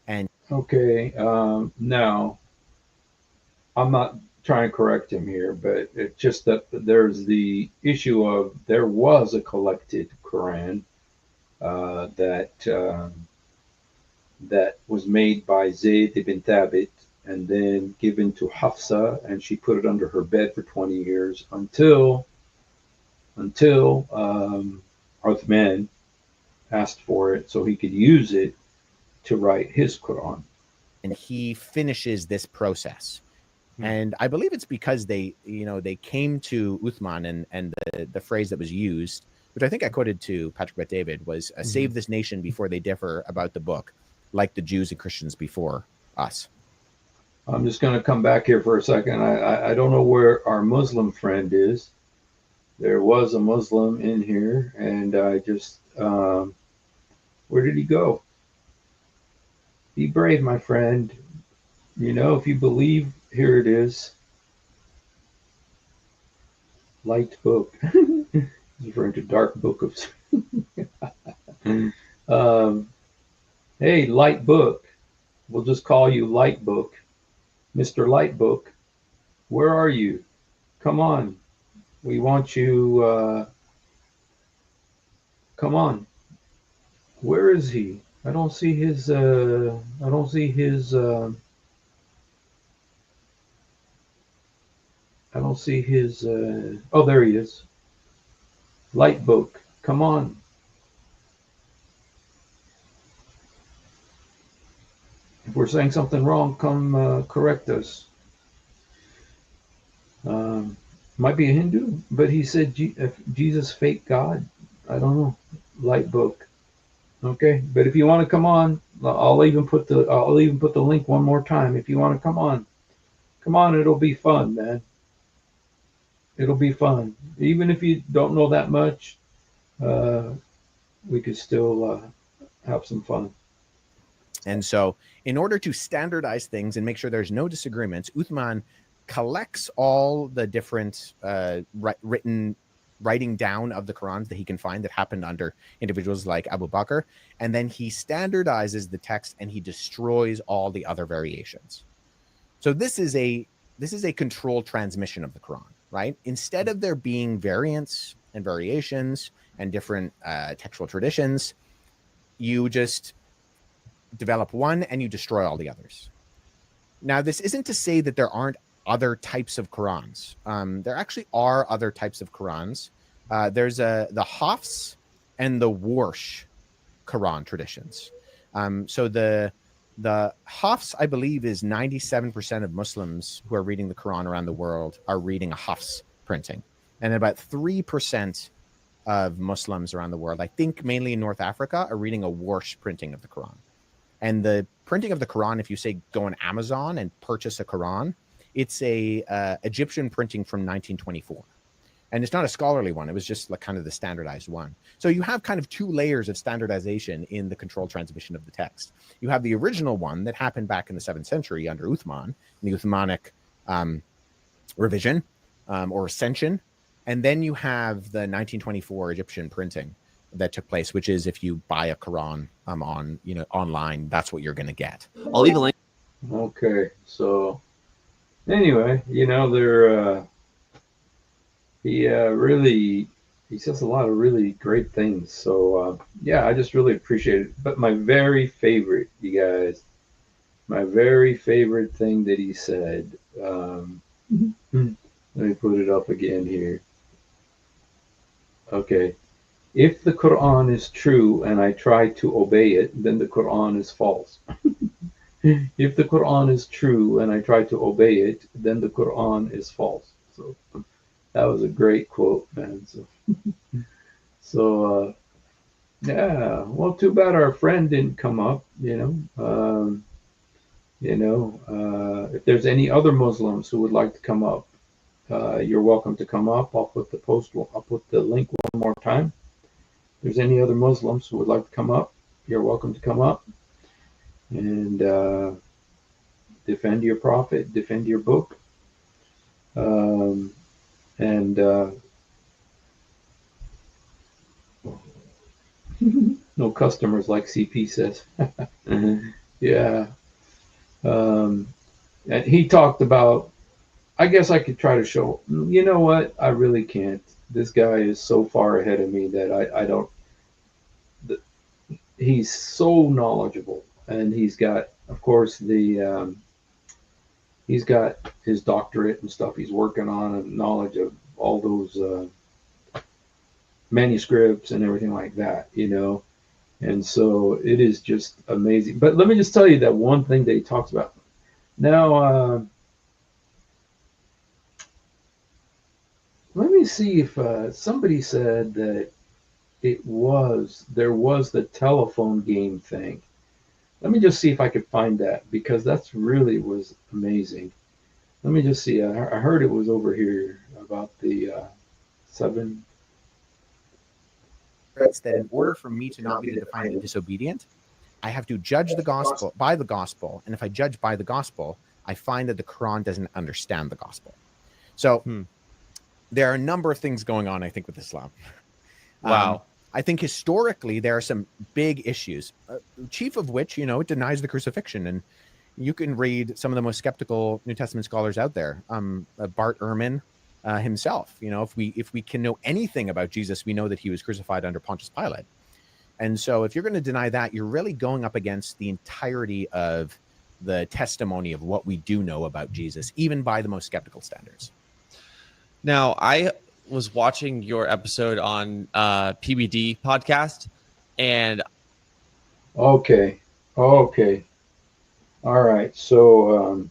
And okay, now I'm not trying to correct him here, but it's just that there's the issue of there was a collected Quran that was made by Zayd ibn Thabit and then given to Hafsa, and she put it under her bed for 20 years until Uthman asked for it so he could use it to write his Quran. And he finishes this process. And I believe it's because they came to Uthman, and the phrase that was used, which I think I quoted to Patrick Bet David, was save this nation before they differ about the book, like the Jews and Christians before us. I'm just going to come back here for a second. I don't know where our Muslim friend is. There was a Muslim in here, and I just, where did he go? Be brave, my friend. If you believe, here it is. Light book. He's referring to dark book of. Hey, light book. We'll just call you Light Book. Mr. Light Book, where are you? Come on. We want you. Come on. Where is he? I don't see his. I don't see his. I don't see his. Oh, there he is. Light book. Come on. If we're saying something wrong, come correct us. Might be a Hindu, but he said if Jesus fake God. I don't know. Light book. Okay, but if you want to come on, I'll even put the link one more time. If you want to come on, it'll be fun, man. It'll be fun. Even if you don't know that much, we could still have some fun. And so, in order to standardize things and make sure there's no disagreements, Uthman collects all the different writing down of the Qurans that he can find that happened under individuals like Abu Bakr, and then he standardizes the text and he destroys all the other variations. So this is a controlled transmission of the Quran, right? Instead of there being variants and variations and different textual traditions, you just develop one and you destroy all the others. Now, this isn't to say that there aren't other types of Qurans. There actually are other types of Qurans. There's the Hafs and the Warsh Quran traditions. So the Hafs, I believe, is 97% of Muslims who are reading the Quran around the world are reading a Hafs printing. And about 3% of Muslims around the world, I think mainly in North Africa, are reading a Warsh printing of the Quran. And the printing of the Quran, if you say go on Amazon and purchase a Quran, it's a Egyptian printing from 1924. And it's not a scholarly one. It was just like kind of the standardized one. So you have kind of two layers of standardization in the controlled transmission of the text. You have the original one that happened back in the 7th century under Uthman, the Uthmanic revision or ascension. And then you have the 1924 Egyptian printing that took place, which is if you buy a Quran on online, that's what you're going to get. I'll leave a link. Okay, so anyway, they're he says a lot of really great things. So yeah, I just really appreciate it. But my very favorite, you guys, my very favorite thing that he said. Let me put it up again here. Okay. If the Quran is true and I try to obey it, then the Quran is false. If the Quran is true and I try to obey it, then the Quran is false. So that was a great quote, man. So yeah. Well, too bad our friend didn't come up. If there's any other Muslims who would like to come up, you're welcome to come up. I'll put the link one more time. If there's any other Muslims who would like to come up, you're welcome to come up and defend your prophet, defend your book. No customers, like CP says. Yeah. And he talked about, I guess I could try to show, you know what? I really can't. This guy is so far ahead of me that I don't, he's so knowledgeable. And he's got, of course, he's got his doctorate and stuff he's working on, and knowledge of all those manuscripts and everything like that, And so it is just amazing. But let me just tell you that one thing that he talks about. Now, let me see if somebody said that there was the telephone game thing. Let me just see if I could find that, because that's really was amazing. Let me just see. I heard it was over here about the 7. That in order for me to not be the defiant disobedient, I have to judge the gospel by the gospel. And if I judge by the gospel, I find that the Quran doesn't understand the gospel. So there are a number of things going on, I think, with Islam. Wow. I think historically there are some big issues, chief of which, it denies the crucifixion. And you can read some of the most skeptical New Testament scholars out there. Bart Ehrman himself. If we can know anything about Jesus, we know that he was crucified under Pontius Pilate. And so if you're going to deny that, you're really going up against the entirety of the testimony of what we do know about Jesus, even by the most skeptical standards. Now, I was watching your episode on PBD podcast, and Okay. All right. So,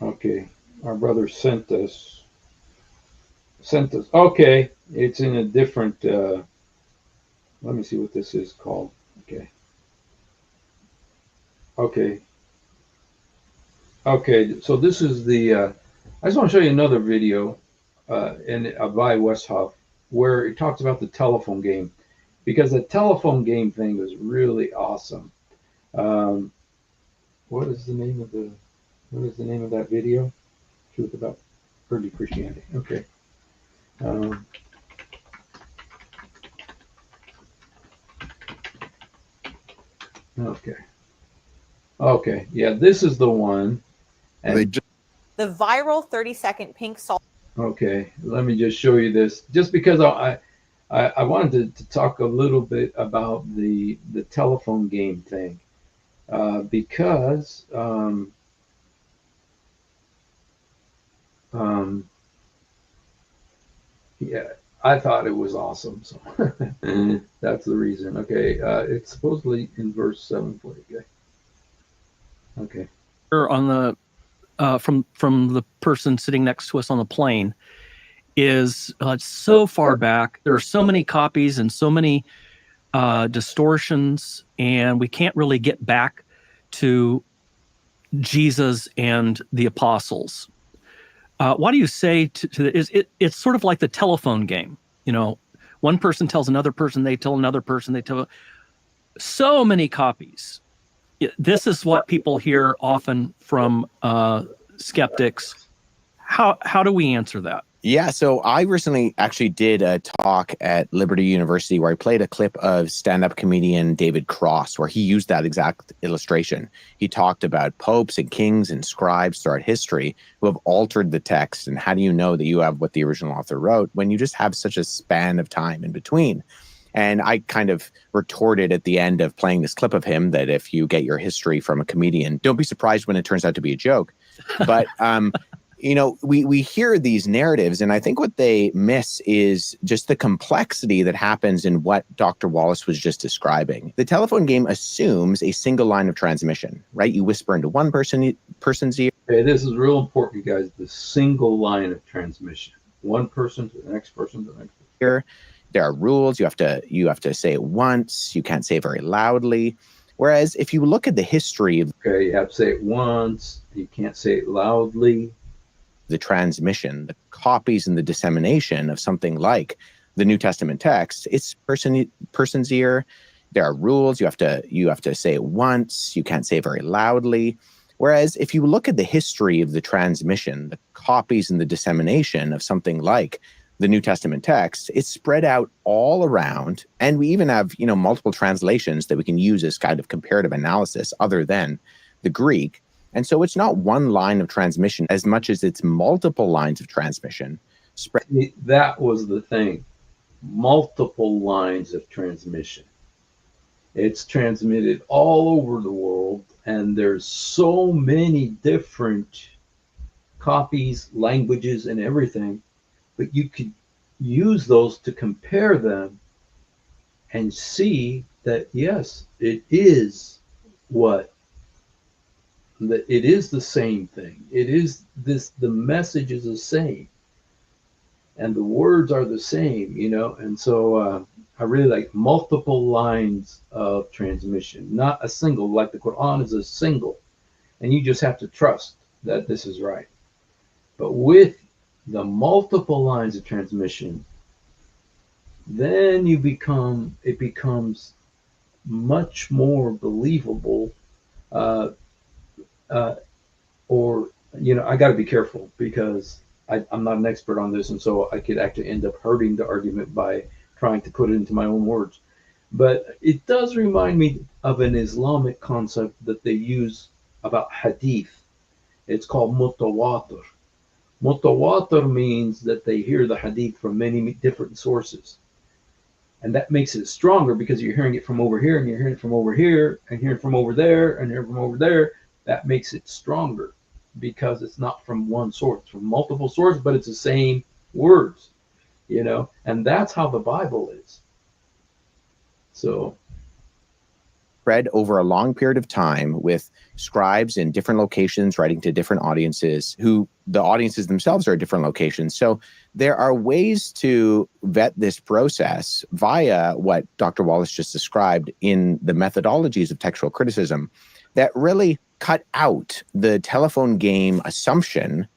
okay, our brother sent us. Okay, it's in a different. Let me see what this is called. Okay. So this is the. I just want to show you another video, by Wes Huff, where it talks about the telephone game, because the telephone game thing was really awesome. What is the name of that video? Truth about early Christianity. Okay. Okay. Yeah, this is the one. And the viral 30-second pink salt. Okay, let me just show you this. Just because I wanted to talk a little bit about the telephone game thing, because yeah, I thought it was awesome. So that's the reason. Okay, it's supposedly in verse 7 for you. Okay. On the from the person sitting next to us on the plane is so far back. There are so many copies and so many distortions, and we can't really get back to Jesus and the apostles. What do you say to it's sort of like the telephone game. One person tells another person, they tell another person, they tell so many copies. This is what people hear often from skeptics. How do we answer that? Yeah, so I recently actually did a talk at Liberty University where I played a clip of stand-up comedian David Cross, where he used that exact illustration. He talked about popes and kings and scribes throughout history who have altered the text. And how do you know that you have what the original author wrote when you just have such a span of time in between? And I kind of retorted at the end of playing this clip of him that if you get your history from a comedian, don't be surprised when it turns out to be a joke. But, we hear these narratives, and I think what they miss is just the complexity that happens in what Dr. Wallace was just describing. The telephone game assumes a single line of transmission, right? You whisper into one person's ear. Okay, this is real important, guys. The single line of transmission. One person to the next person to the next person. There are rules. You have to say it once. You can't say it very loudly. Whereas if you look at the history of you have to say it once. You can't say it loudly. The transmission, the copies and the dissemination of something like the New Testament text, it's person's ear. There are rules. You have to say it once. You can't say it very loudly. Whereas if you look at the history of the transmission, the copies and the dissemination of something like the New Testament text, it's spread out all around. And we even have, multiple translations that we can use as kind of comparative analysis other than the Greek. And so it's not one line of transmission as much as it's multiple lines of transmission. That was the thing. Multiple lines of transmission. It's transmitted all over the world, and there's so many different copies, languages, and everything. But you could use those to compare them and see that, yes, it is it is the same thing. It is this, the message is the same. And the words are the same, And so I really like multiple lines of transmission, not a single, like the Quran is a single. And you just have to trust that this is right. But with the multiple lines of transmission, then it becomes much more believable. I got to be careful because I'm not an expert on this, and so I could actually end up hurting the argument by trying to put it into my own words. But it does remind me of an Islamic concept that they use about hadith. It's called mutawatir, Mutawatir means that they hear the hadith from many different sources. And that makes it stronger because you're hearing it from over here, and you're hearing it from over here, and hearing it from over there, and hearing it from over there. That makes it stronger because it's not from one source, it's from multiple sources, but it's the same words, and that's how the Bible is. So spread over a long period of time with scribes in different locations writing to different audiences, who the audiences themselves are at different locations. So there are ways to vet this process via what Dr. Wallace just described in the methodologies of textual criticism that really cut out the telephone game assumption.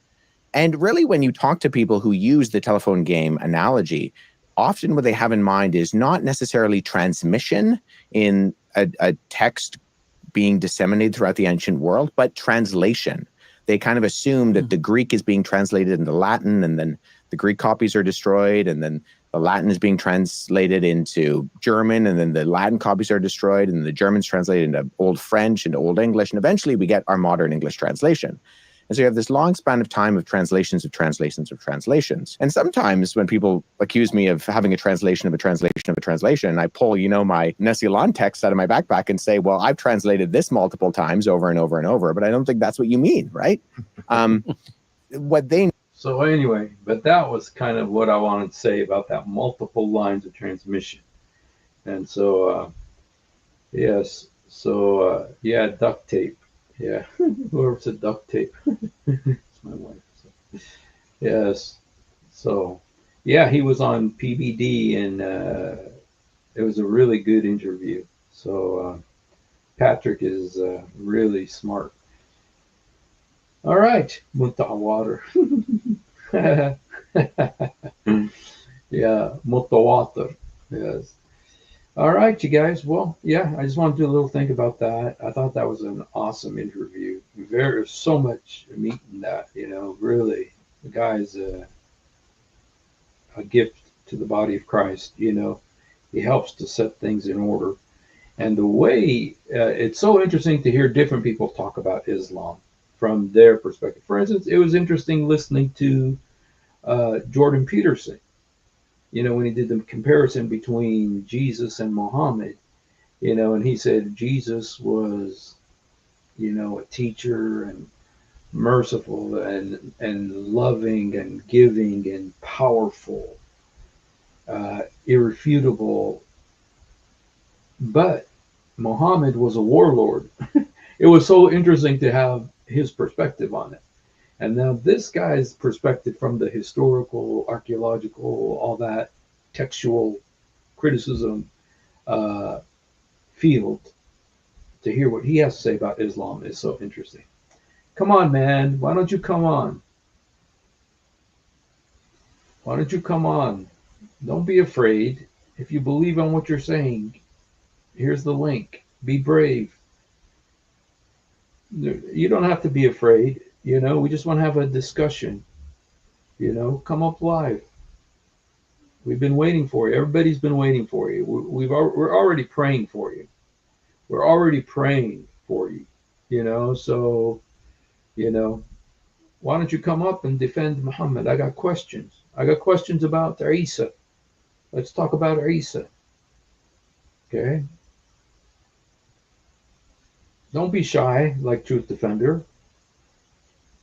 And really, when you talk to people who use the telephone game analogy, often what they have in mind is not necessarily transmission in a text being disseminated throughout the ancient world, but translation. They kind of assume that the Greek is being translated into Latin, and then the Greek copies are destroyed, and then the Latin is being translated into German, and then the Latin copies are destroyed, and the German's translated into Old French, into Old English, and eventually we get our modern English translation. And so you have this long span of time of translations of translations of translations. And sometimes when people accuse me of having a translation of a translation of a translation, I pull, my Nesilan text out of my backpack and say, well, I've translated this multiple times over and over and over, but I don't think that's what you mean, right? So anyway, but that was kind of what I wanted to say about that multiple lines of transmission. And so, yes. So, yeah, duct tape. Yeah, whoever said duct tape. It's my wife. So. Yes. So, yeah, he was on PBD, and it was a really good interview. So, Patrick is really smart. All right, Mutawatir. Yeah, Mutawatir. Yes. All right, you guys. Well, yeah, I just wanted to do a little think about that. I thought that was an awesome interview. There's so much meat in that, really. The guy's a gift to the body of Christ, He helps to set things in order. And the way, it's so interesting to hear different people talk about Islam from their perspective. For instance, it was interesting listening to Jordan Peterson, when he did the comparison between Jesus and Muhammad, and he said Jesus was, a teacher and merciful and loving and giving and powerful, irrefutable. But Muhammad was a warlord. It was so interesting to have his perspective on it. And now this guy's perspective from the historical, archaeological, all that textual criticism field, to hear what he has to say about Islam is so interesting. Come on, man. Why don't you come on? Why don't you come on? Don't be afraid. If you believe on what you're saying, here's the link. Be brave. You don't have to be afraid. We just want to have a discussion. Come up live. We've been waiting for you. Everybody's been waiting for you. We're already praying for you. We're already praying for you. So, why don't you come up and defend Muhammad? I got questions. I got questions about Isa. Let's talk about Isa. Okay? Don't be shy like Truth Defender.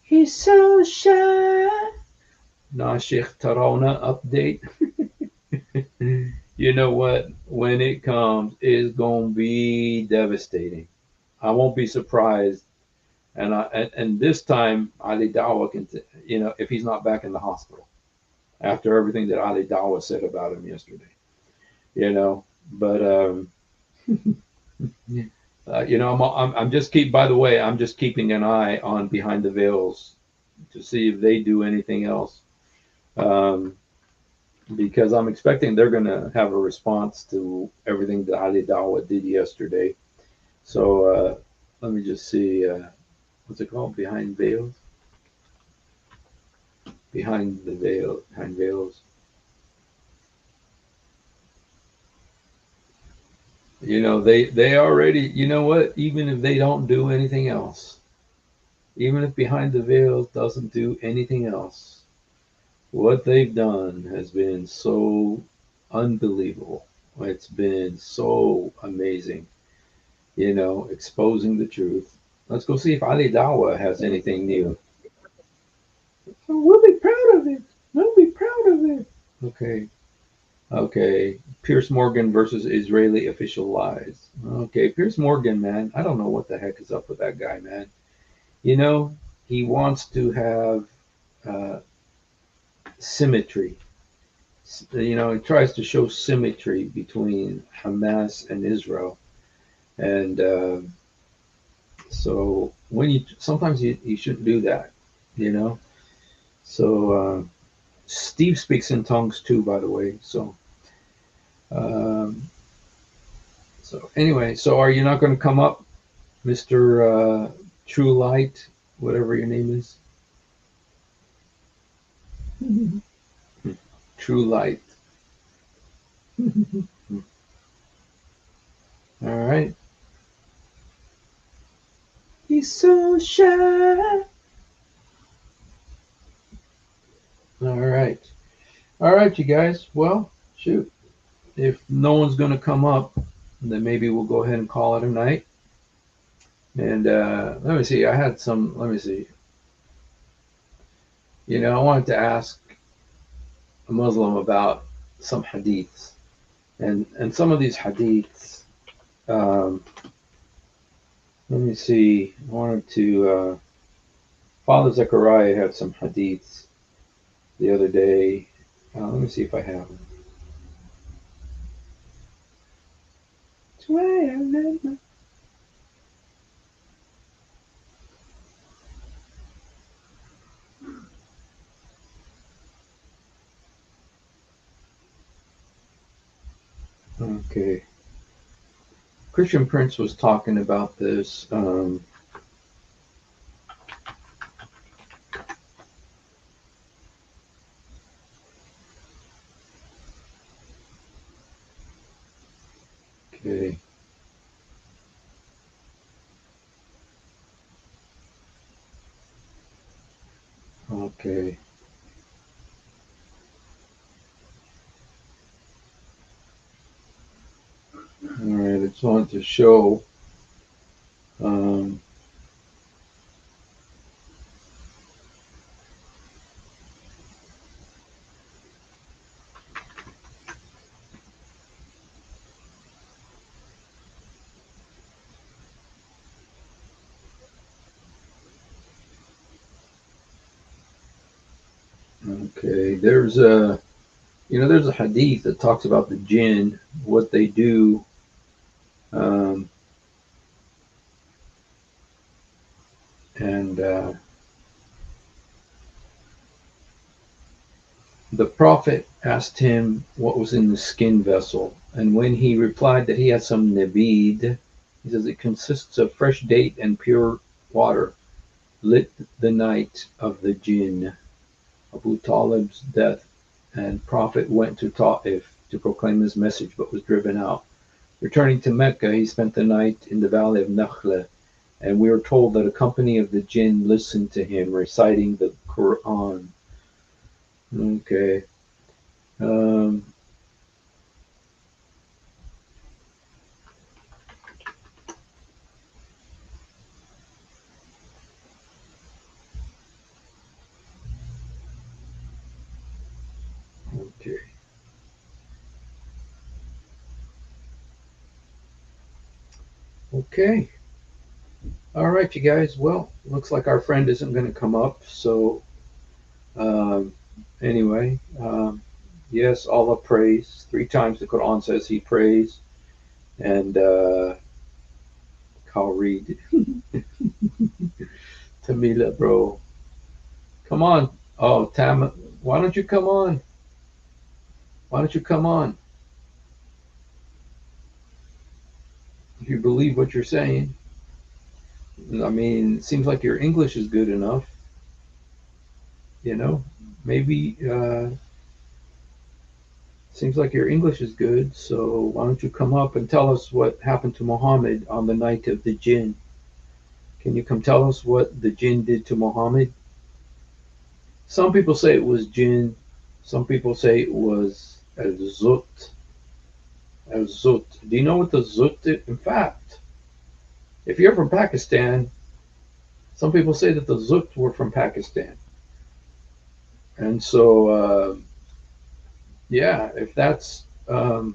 He's so shy. Nah, Sheikh Tarona update. You know what? When it comes, it's going to be devastating. I won't be surprised. And this time, Ali Dawa can, if he's not back in the hospital after everything that Ali Dawa said about him yesterday, But I'm just by the way, I'm just keeping an eye on Behind the Veils to see if they do anything else, because I'm expecting they're going to have a response to everything that Ali Dawa did yesterday. So let me just see. What's it called? Behind Veils? Behind the Veil. Behind Veils. They already, you know what? Even if they don't do anything else, Even if behind the veil doesn't do anything else, what they've done has been so unbelievable. It's been so amazing, exposing the truth. Let's go see if Ali Dawa has anything new. Oh, we'll be proud of it. We'll be proud of it. Okay. Okay. Pierce Morgan versus Israeli official lies. Okay. Pierce Morgan, man. I don't know what the heck is up with that guy, man. He wants to have uh, symmetry. He tries to show symmetry between Hamas and Israel. And so sometimes you shouldn't do that, you know. So Steve speaks in tongues too, by the way. Um, so anyway, so are you not going to come up, Mister True Light, whatever your name is? True Light. All right. He's so shy. All right. All right, you guys. Well, shoot. If no one's going to come up, then maybe we'll go ahead and call it a night. And let me see. Let me see. I wanted to ask a Muslim about some hadiths. And some of these hadiths, let me see. I wanted to, Father Zechariah had some hadiths the other day. Let me see if I have them. That's why I love my... Okay. Christian Prince was talking about this. Okay. Okay. All right. I just wanted to show. Um, okay. There's a hadith that talks about the jinn, what they do. Um, and the prophet asked him what was in the skin vessel. And when he replied that he had some nabid, he says it consists of fresh date and pure water, lit the night of the jinn, Abu Talib's death. And prophet went to Ta'if to proclaim his message, but was driven out. Returning to Mecca, he spent the night in the valley of Nakhla, and we are told that a company of the jinn listened to him reciting the Quran. Okay. Um, okay. Okay. All right, you guys. Well, looks like our friend isn't going to come up. So, um, anyway, yes, Allah prays. 3 times the Quran says he prays. And I'll read. Tamila, bro. Come on. Oh, Tam, why don't you come on? Why don't you come on? If you believe what you're saying. I mean, it seems like your English is good enough. Maybe seems like your English is good. So why don't you come up and tell us what happened to Muhammad on the night of the jinn? Can you come tell us what the jinn did to Muhammad? Some people say it was jinn. Some people say it was al-zut. Al-zut. Do you know what the zut is? In fact, if you're from Pakistan, some people say that the zut were from Pakistan. And so, yeah, if that's Muhammad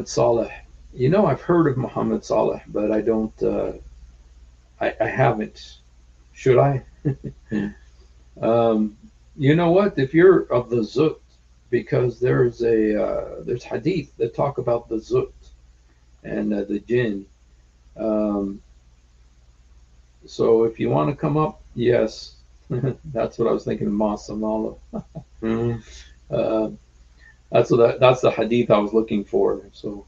Saleh. You know, I've heard of Muhammad Saleh, but I don't, I haven't. Should I? You know what? If you're of the Zut, because there's hadith that talk about the Zut and the jinn. Um, so if you want to come up, yes, that's what I was thinking of Masamala. uh, that's the hadith I was looking for. So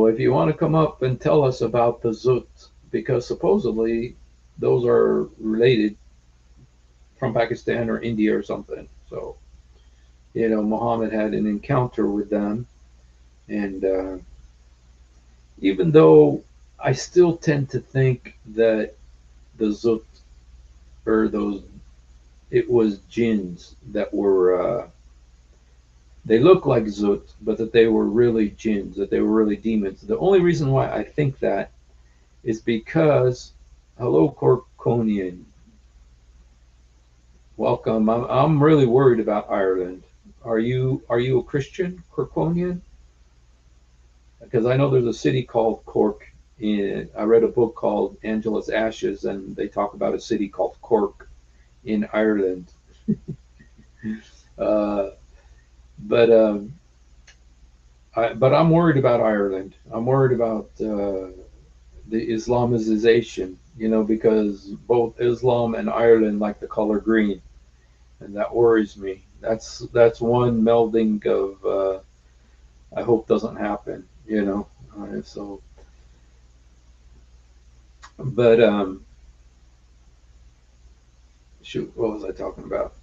if you want to come up and tell us about the Zut, because supposedly those are related from Pakistan or India or something. So, you know, Muhammad had an encounter with them. And even though I still tend to think that the Zut or it was jinns that were, they look like Zut, but that they were really jinns, that they were really demons. The only reason why I think that is because, hello, Corkonian. Welcome. I'm really worried about Ireland. Are you a Christian, Corkonian? Because I know there's a city called Cork. I read a book called Angela's Ashes, and they talk about a city called Cork in Ireland. uh, but I'm worried about Ireland. I'm worried about the Islamization. You know, because both Islam and Ireland like the color green, and that worries me. That's one melding of I hope doesn't happen. You know, so but shoot, what was I talking about?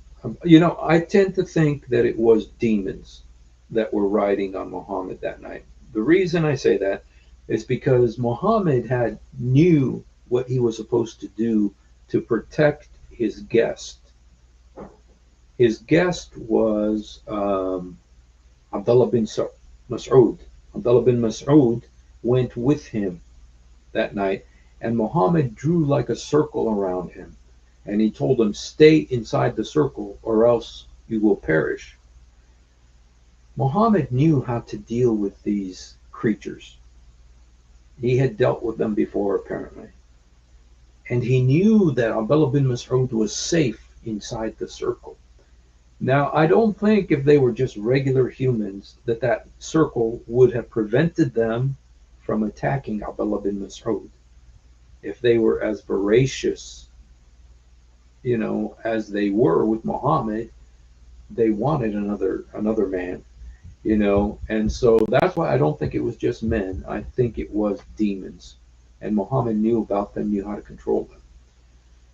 You know, I tend to think that it was demons that were riding on Muhammad that night. The reason I say that is because Muhammad knew what he was supposed to do to protect his guest. His guest was Abdullah bin Mas'ud. Abdullah bin Mas'ud went with him that night, and Muhammad drew like a circle around him. And he told him, stay inside the circle or else you will perish. Muhammad knew how to deal with these creatures. He had dealt with them before, apparently. And he knew that Abdullah bin Mas'ud was safe inside the circle. Now, I don't think if they were just regular humans that circle would have prevented them from attacking Abdullah bin Mas'ud. If they were as voracious, you know, as they were with Muhammad, they wanted another man, you know, and so that's why I don't think it was just men. I think it was demons, and Muhammad knew about them, knew how to control them.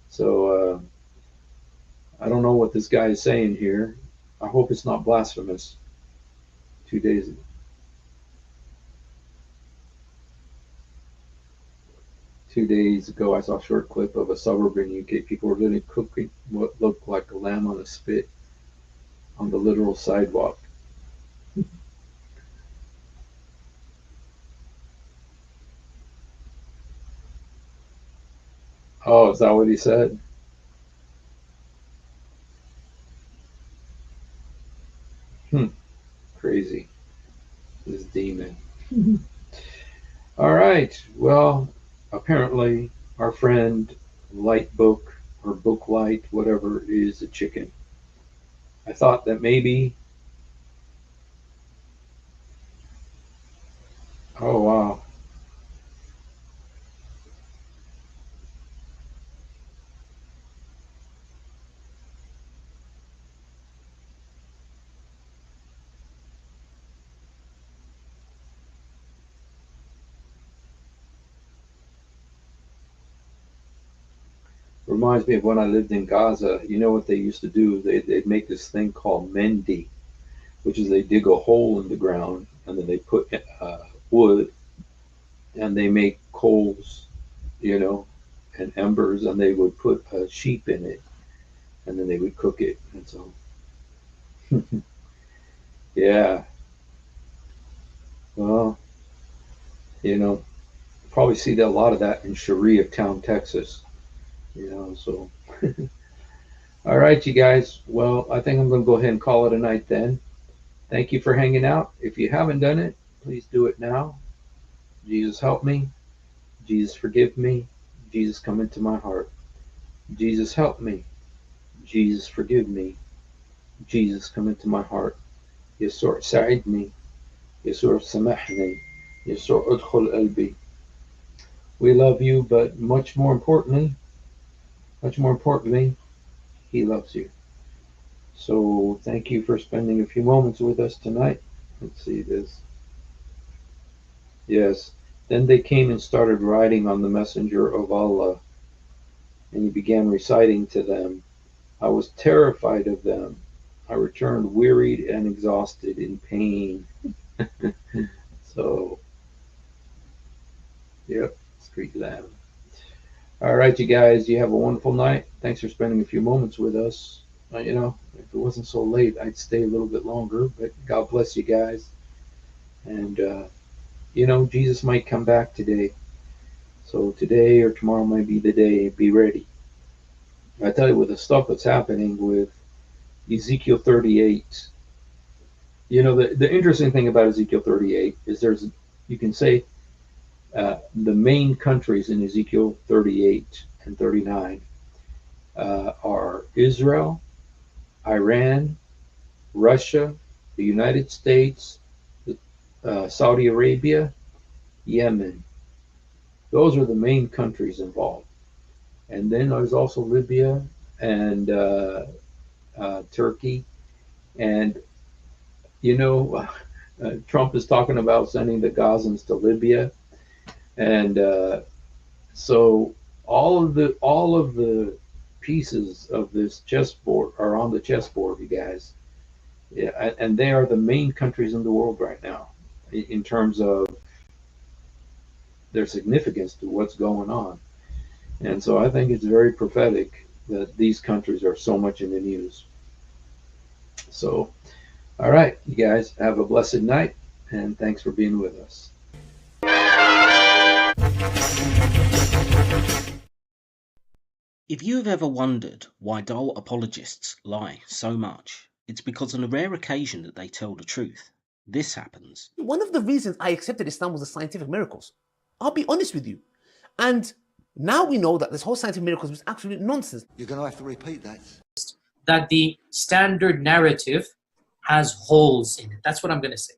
So I don't know what this guy is saying here. I hope it's not blasphemous. 2 days ago. 2 days ago, I saw a short clip of a suburban UK. People were literally cooking what looked like a lamb on a spit on the literal sidewalk. Oh, is that what he said? Crazy. This demon. All right. Well, apparently our friend Light Book or Book Light, whatever, is a chicken. I thought that maybe. Oh, wow. Reminds me of when I lived in Gaza. You know what they used to do? They'd make this thing called mendi, which is they dig a hole in the ground and then they put wood and they make coals, you know, and embers, and they would put a sheep in it, and then they would cook it. And so, yeah, well, you know, probably see a lot of that in Sharia Town, Texas, you know, so. All right, you guys. Well, I think I'm going to go ahead and call it a night then. Thank you for hanging out. If you haven't done it, please do it now. Jesus, help me. Jesus, forgive me. Jesus, come into my heart. Jesus, help me. Jesus, forgive me. Jesus, come into my heart. يسوع ساعدني. يسوع سامحني. يسوع ادخل قلبي. We love you, but much more importantly, he loves you. So thank you for spending a few moments with us tonight. Let's see this. Yes. Then they came and started riding on the messenger of Allah, and he began reciting to them. I was terrified of them. I returned wearied and exhausted in pain. So, yep, street lamb. All right, you guys, you have a wonderful night. Thanks for spending a few moments with us. You know, if it wasn't so late, I'd stay a little bit longer, but God bless you guys. And, you know, Jesus might come back today. So today or tomorrow might be the day. Be ready. I tell you, with the stuff that's happening with Ezekiel 38, you know, the interesting thing about Ezekiel 38 is you can say the main countries in Ezekiel 38 and 39 are Israel, Iran, Russia, the United States, Saudi Arabia, Yemen. Those are the main countries involved. And then there's also Libya and Turkey. And, you know, Trump is talking about sending the Gazans to Libya. And so all of the pieces of this chessboard are on the chessboard, you guys. Yeah, and they are the main countries in the world right now in terms of their significance to what's going on. And so I think it's very prophetic that these countries are so much in the news. So, all right, you guys have a blessed night, and thanks for being with us. If you have ever wondered why dull apologists lie so much, it's because on a rare occasion that they tell the truth, this happens. One of the reasons I accepted Islam was the scientific miracles. I'll be honest with you. And now we know that this whole scientific miracles was absolute nonsense. You're going to have to repeat that. That the standard narrative has holes in it. That's what I'm going to say.